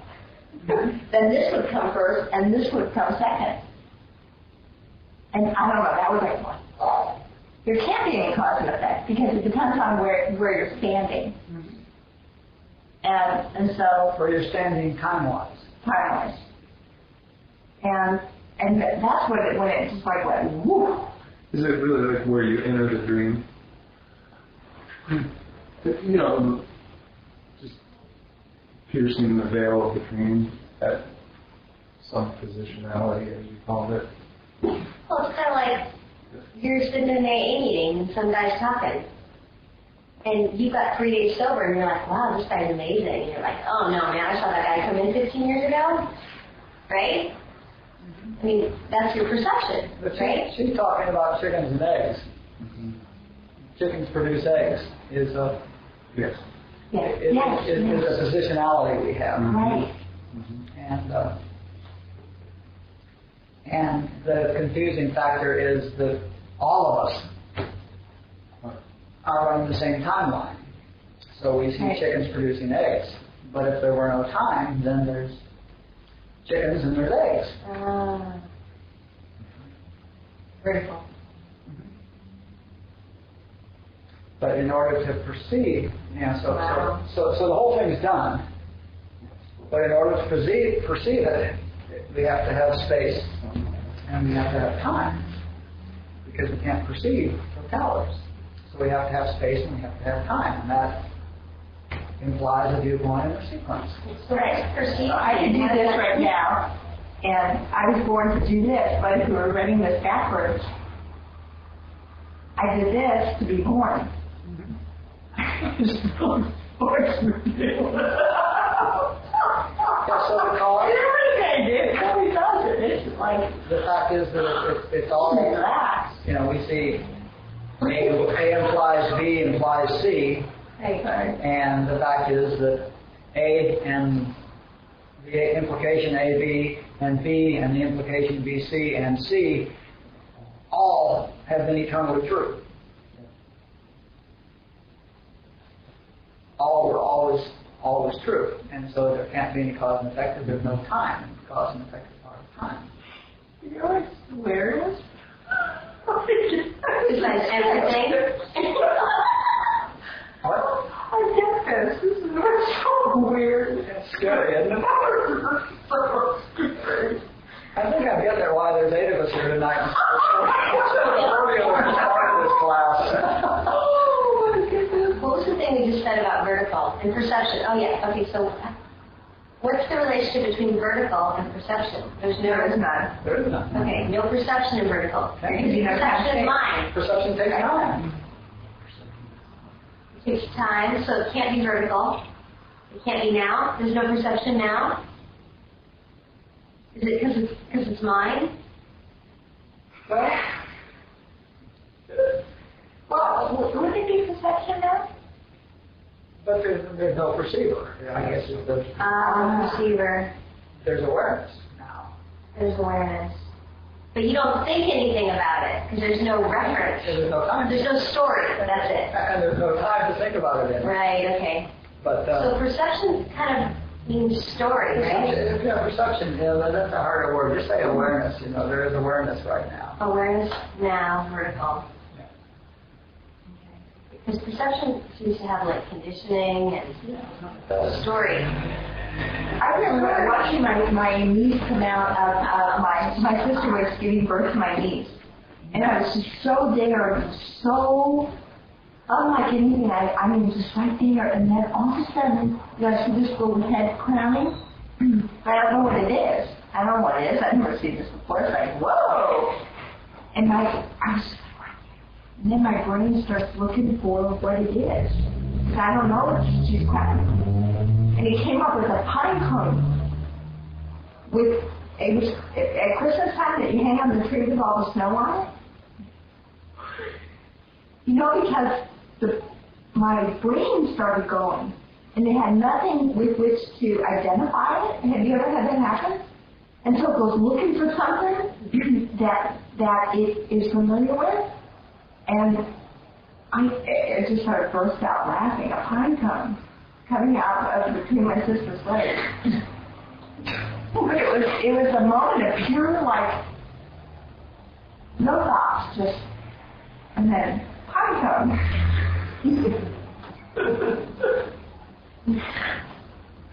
Then this would come first and this would come second. And I don't know, that was like, oh. There can't be any cause and effect because it depends on where you're standing. And so... Where you're standing time-wise. Time-wise. And that's when it just like went, whoo. Is it really like where you enter the dream? You know, just piercing the veil of the dream at some positionality, as you called it. Well, it's kind of like you're sitting in an AA meeting and some guy's talking. And you got 3 days sober and you're like, wow, this guy's amazing. And you're like, oh no, man, I saw that guy come in 15 years ago. Right? I mean, that's your perception, But right? she's talking about chickens and eggs. Chickens produce eggs. Is a Yes. Yes. is a positionality we have. Right. And the confusing factor is that all of us are on the same timeline. So we see chickens producing eggs. But if there were no time, then there's chickens and there's eggs. Very cool. But in order to perceive, so the whole thing's done. But in order to perceive it, we have to have space and we have to have time because we can't perceive totalities. So we have to have space and we have to have time, and that implies a viewpoint and a sequence. Right. I can do this right now. And I was born to do this, but if we were reading this backwards, I did this to be born. Yeah, so the cause, It really does it. It's like the fact is that it's all, that. you know, we see A implies B implies C, and the fact is that A and the implication AB and B and the implication BC and C all have been eternally true. All were always true. And so there can't be any cause and effect because there's no time. Cause and effect is part of time. You know what's weird? Besides everything. What? I get this. This is so weird. It's scary, isn't it? I think I get there why there's 8 of us here tonight. Earlier we started this class. Oh my goodness. What was the thing we just said about vertical and perception? Oh yeah, okay, so what's the relationship between vertical and perception? There's no... There is none. There is none. Okay, no perception in vertical. Okay. Perception is mine. Perception takes time. It takes time, so it can't be vertical. It can't be now. There's no perception now. Is it because it's mine? Well, would it be perception now? But there's no perceiver. I guess Receiver. there's awareness now. There's awareness. But you don't think anything about it because there's no reference. There's no time. There's no story. That's it. And there's no time to think about it in. Right. Okay. But So perception kind of means story, right? perception, that's a harder word. Just say awareness. You know, there is awareness right now. Awareness now, vertical. Yeah. Okay. Because perception seems to have like conditioning and story. I remember watching my niece come out of my sister was giving birth to my niece. And I was just so there and so unlike anything. I mean, just right there. And then all of a sudden, I see this little head crowning. I don't know what it is. I don't know what it is. I've never seen this before. It's like, whoa. And I was just like, and then my brain starts looking for what it is. Because I don't know what she's crowning. And he came up with a pine cone. It was at Christmas time that you hang on the tree with all the snow on it. You know, because my brain started going, and they had nothing with which to identify it. Have you ever had that happen? And so it goes looking for something that it is familiar with, and I just started burst out laughing. A pine cone coming out of between my sister's legs. It was a moment of pure, like, no thoughts, just, and then pine cone.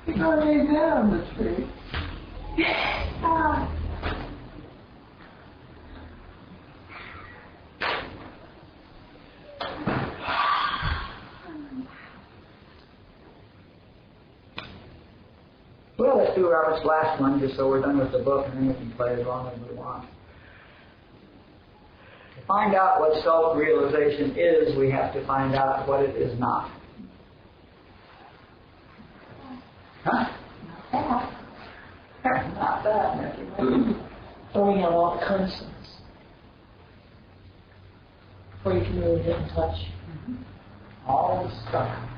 It's already down the tree. Well, let's do Robert's last one, just so we're done with the book, and then we can play as long as we want. To find out what self-realization is, we have to find out what it is not. Huh? Not that. Throwing out all the concepts before you can really get in touch. All the stuff.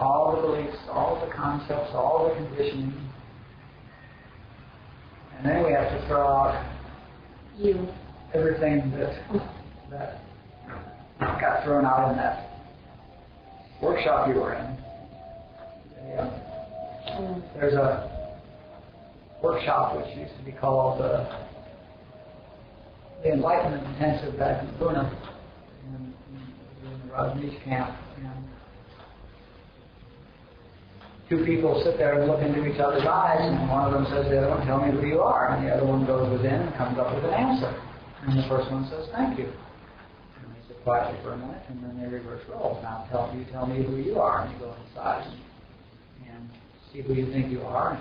All the beliefs, all the concepts, all the conditioning. And then we have to throw out You. everything that got thrown out in that workshop you were in. There's a workshop which used to be called the Enlightenment Intensive back in Pune, in the Rashneesh camp. And two people sit there and look into each other's eyes, and one of them says to the other one, "Tell me who you are," and the other one goes within and comes up with an answer. And the first one says, "Thank you." And they sit quietly for a minute, and then they reverse roles. "Now tell me who you are," and you go inside and see who you think you are,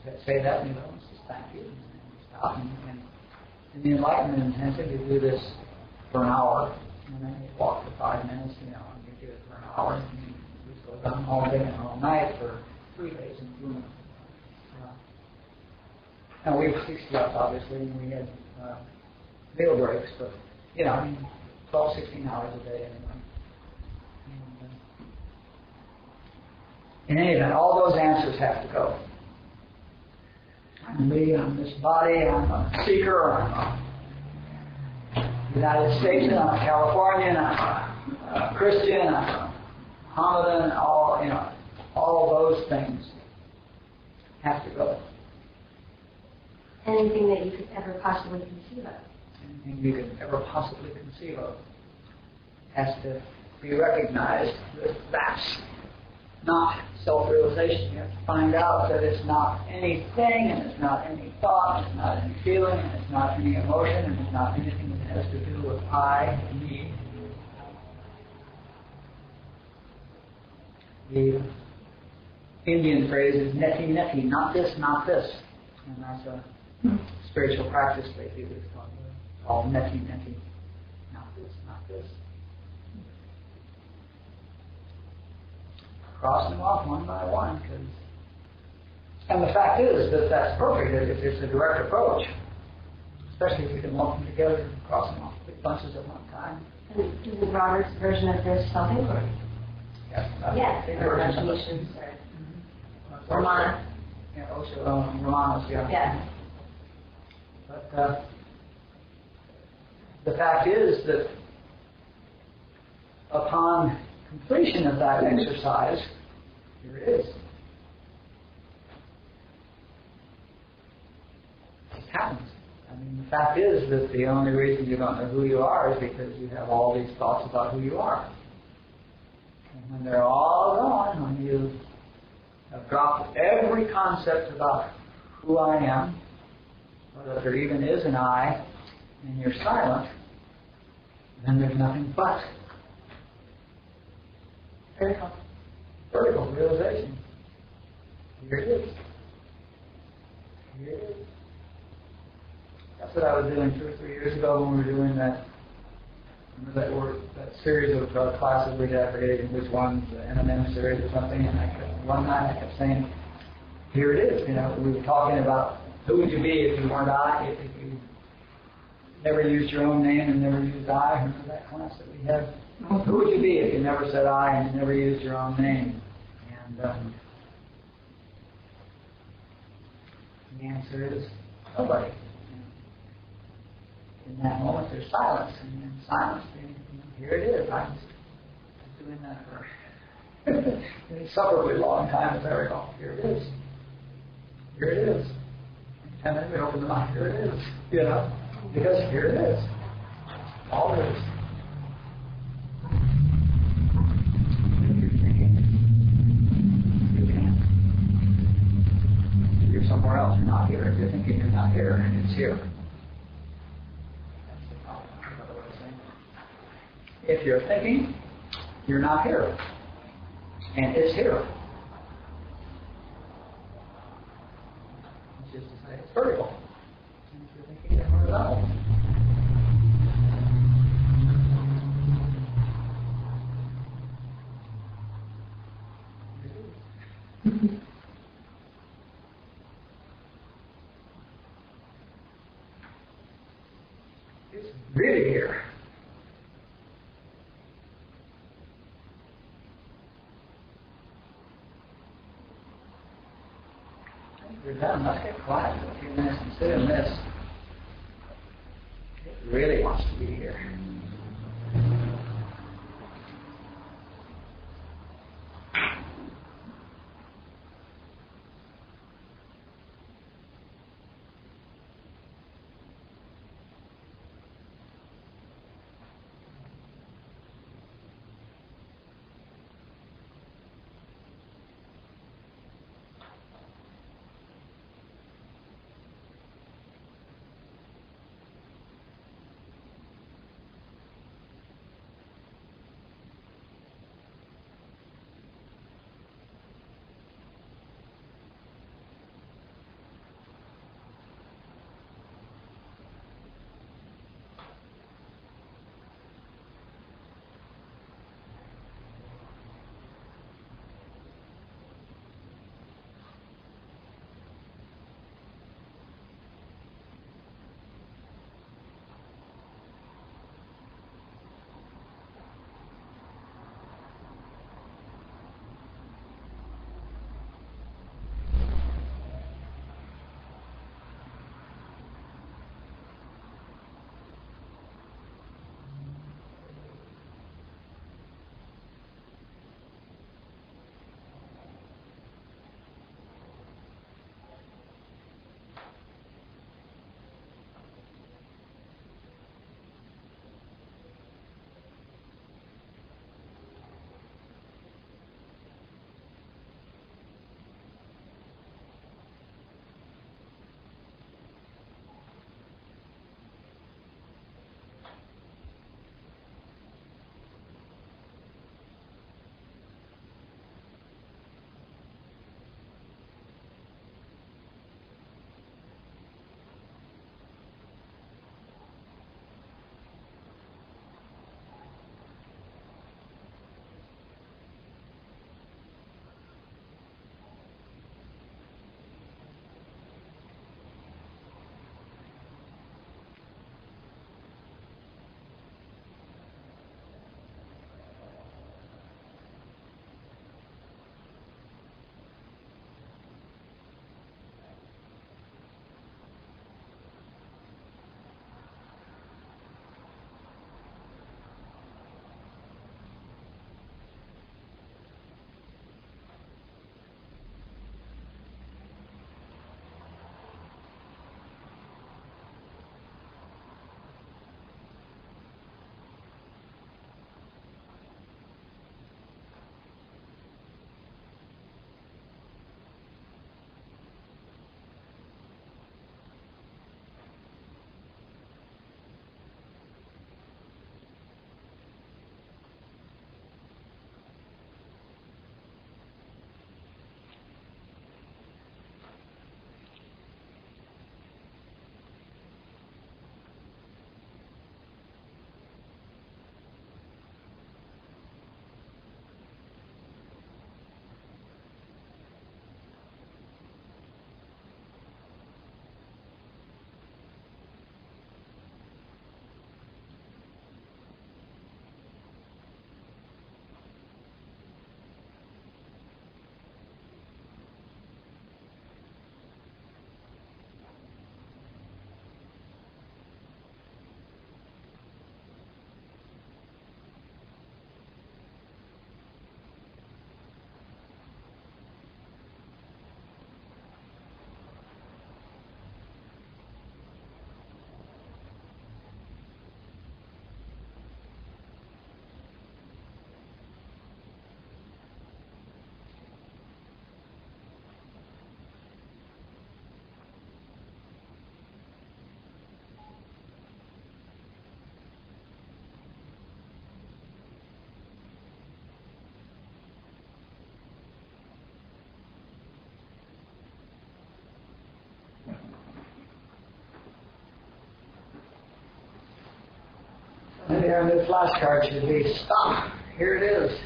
and say that, and just thank you, and stop. And in the Enlightenment Intensive, you do this for an hour, and then you walk for 5 minutes, and you do it for an hour, and you just go down all day and all night for 3 days in Pune. Now, we slept, obviously, and we had meal breaks, but, 12, 16 hours a day anyway. In any event, all those answers have to go. I'm me, I'm this body, I'm a seeker, I'm a United Statesman, I'm a Californian, I'm a Christian, I'm a Mohammedan, all those things have to go. Anything that you could ever possibly conceive of. Anything you could ever possibly conceive of has to be recognized that that's not self-realization. You have to find out that it's not anything, and it's not any thought, and it's not any feeling, and it's not any emotion, and it's not anything that has to do with I, me. The Indian phrase is neti neti, not this, not this. And that's a spiritual practice they do. It's called neti neti, not this, not this. Cross them off one by one, and the fact is that that's perfect. It's a direct approach, especially if you can lump them together and cross them off big bunches at one time. Is Robert's version of this something? Or? Yes, or Rashneesh's or Ramana. Yeah, also Ramanas, yeah. Yeah. But the fact is that upon completion of that exercise, here it is. It happens. I mean, the fact is that the only reason you don't know who you are is because you have all these thoughts about who you are. And when they're all gone, when you have dropped every concept about who I am, or that there even is an I, and you're silent, then there's nothing but vertical realization. Here it is. Here it is. That's what I was doing 2 or 3 years ago when we were doing that. Remember that series of classes we had, forgetting which ones, the NMN series or something, and one night I kept saying, here it is. We were talking about who would you be if you weren't I, if you never used your own name and never used I. Remember that class that we had? Who would you be if you never said I and you never used your own name? And the answer is nobody. In that moment, there's silence, and in silence, here it is. I'm doing that for an insufferably long time, as I recall. Here it is. Here it is. 10 minutes, we open the mouth. Here it is. Because here it is. All it is. You're somewhere else. You're not here. If you're thinking you're not here, and it's here. If you're thinking, you're not here. And it's here. It's just to say it's vertical. And if you're thinking it's horizontal. It's really here. We're done. Let's get quiet for a few minutes and sit in this. It really wants to be here. And there on the flashcard should be, stop, here it is.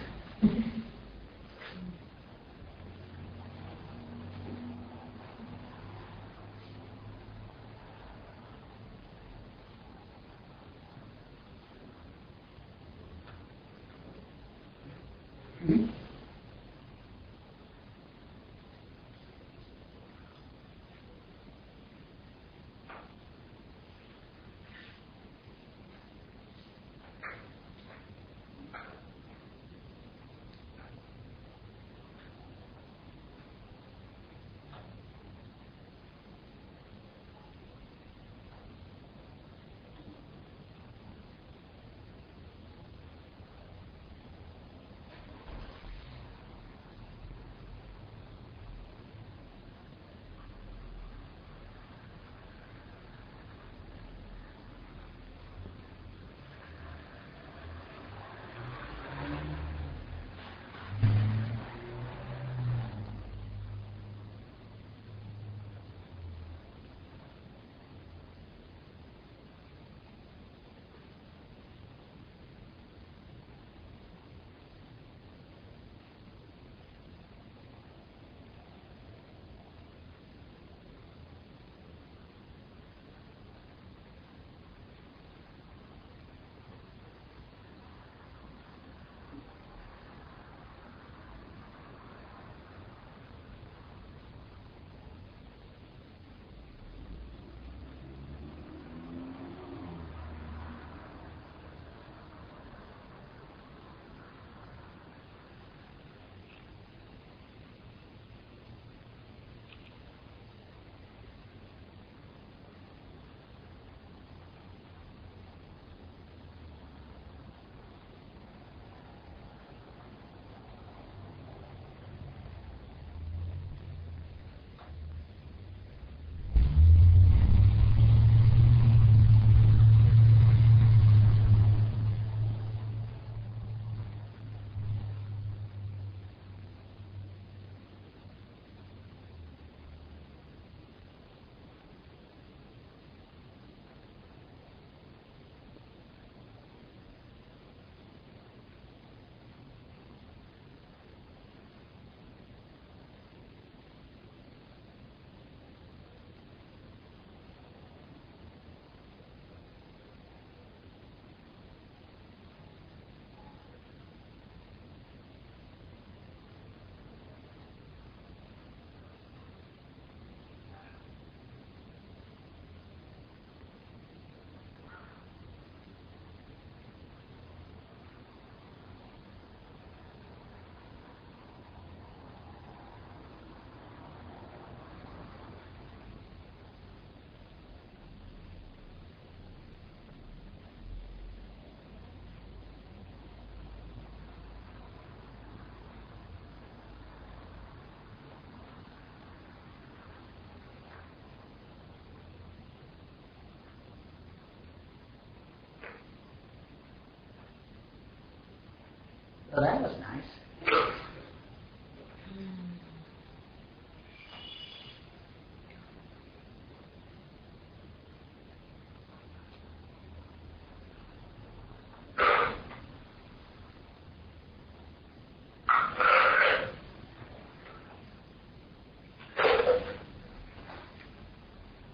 Well, that was nice.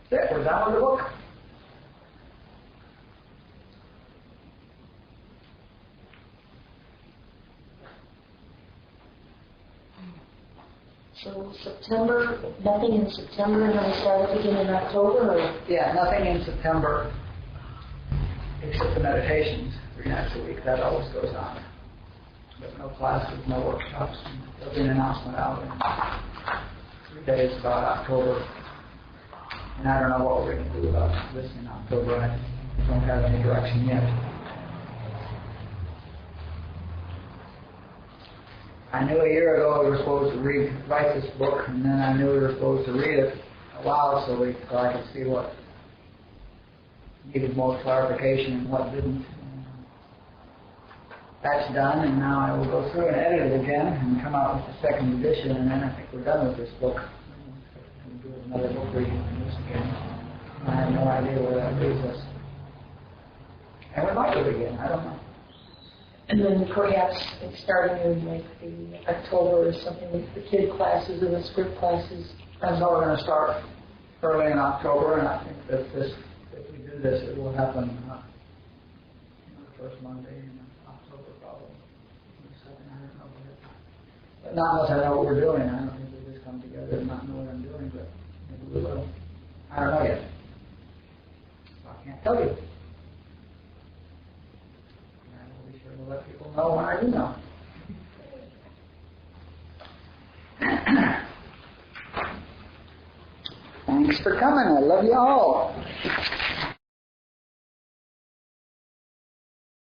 That's it, we're done with the book. So September, nothing in September, and then we start again in October, or? Yeah, nothing in September except the meditations 3 nights a week. That always goes on. But no classes, no workshops. There'll be an announcement out in 3 days about October. And I don't know what we're going to do about this in October. I don't have any direction yet. I knew a year ago we were supposed to write this book, and then I knew we were supposed to read it aloud so I could see what needed more clarification and what didn't. That's done, and now I will go through and edit it again and come out with the second edition, and then I think we're done with this book. We'll do another book reading on this again. I have no idea where that leaves us. And we might do it again, I don't know. And then perhaps like starting in like the October or something, with the kid classes and the script classes. And so we're going to start early in October, and I think that if we do this, it will happen the first Monday in October, probably. I don't know. But not unless I know what we're doing. I don't think we'll just come together and not know what I'm doing, but maybe we will. I don't know yet. I can't tell you. And I will be sure to let people know when I do know. Thanks for coming. I love you all.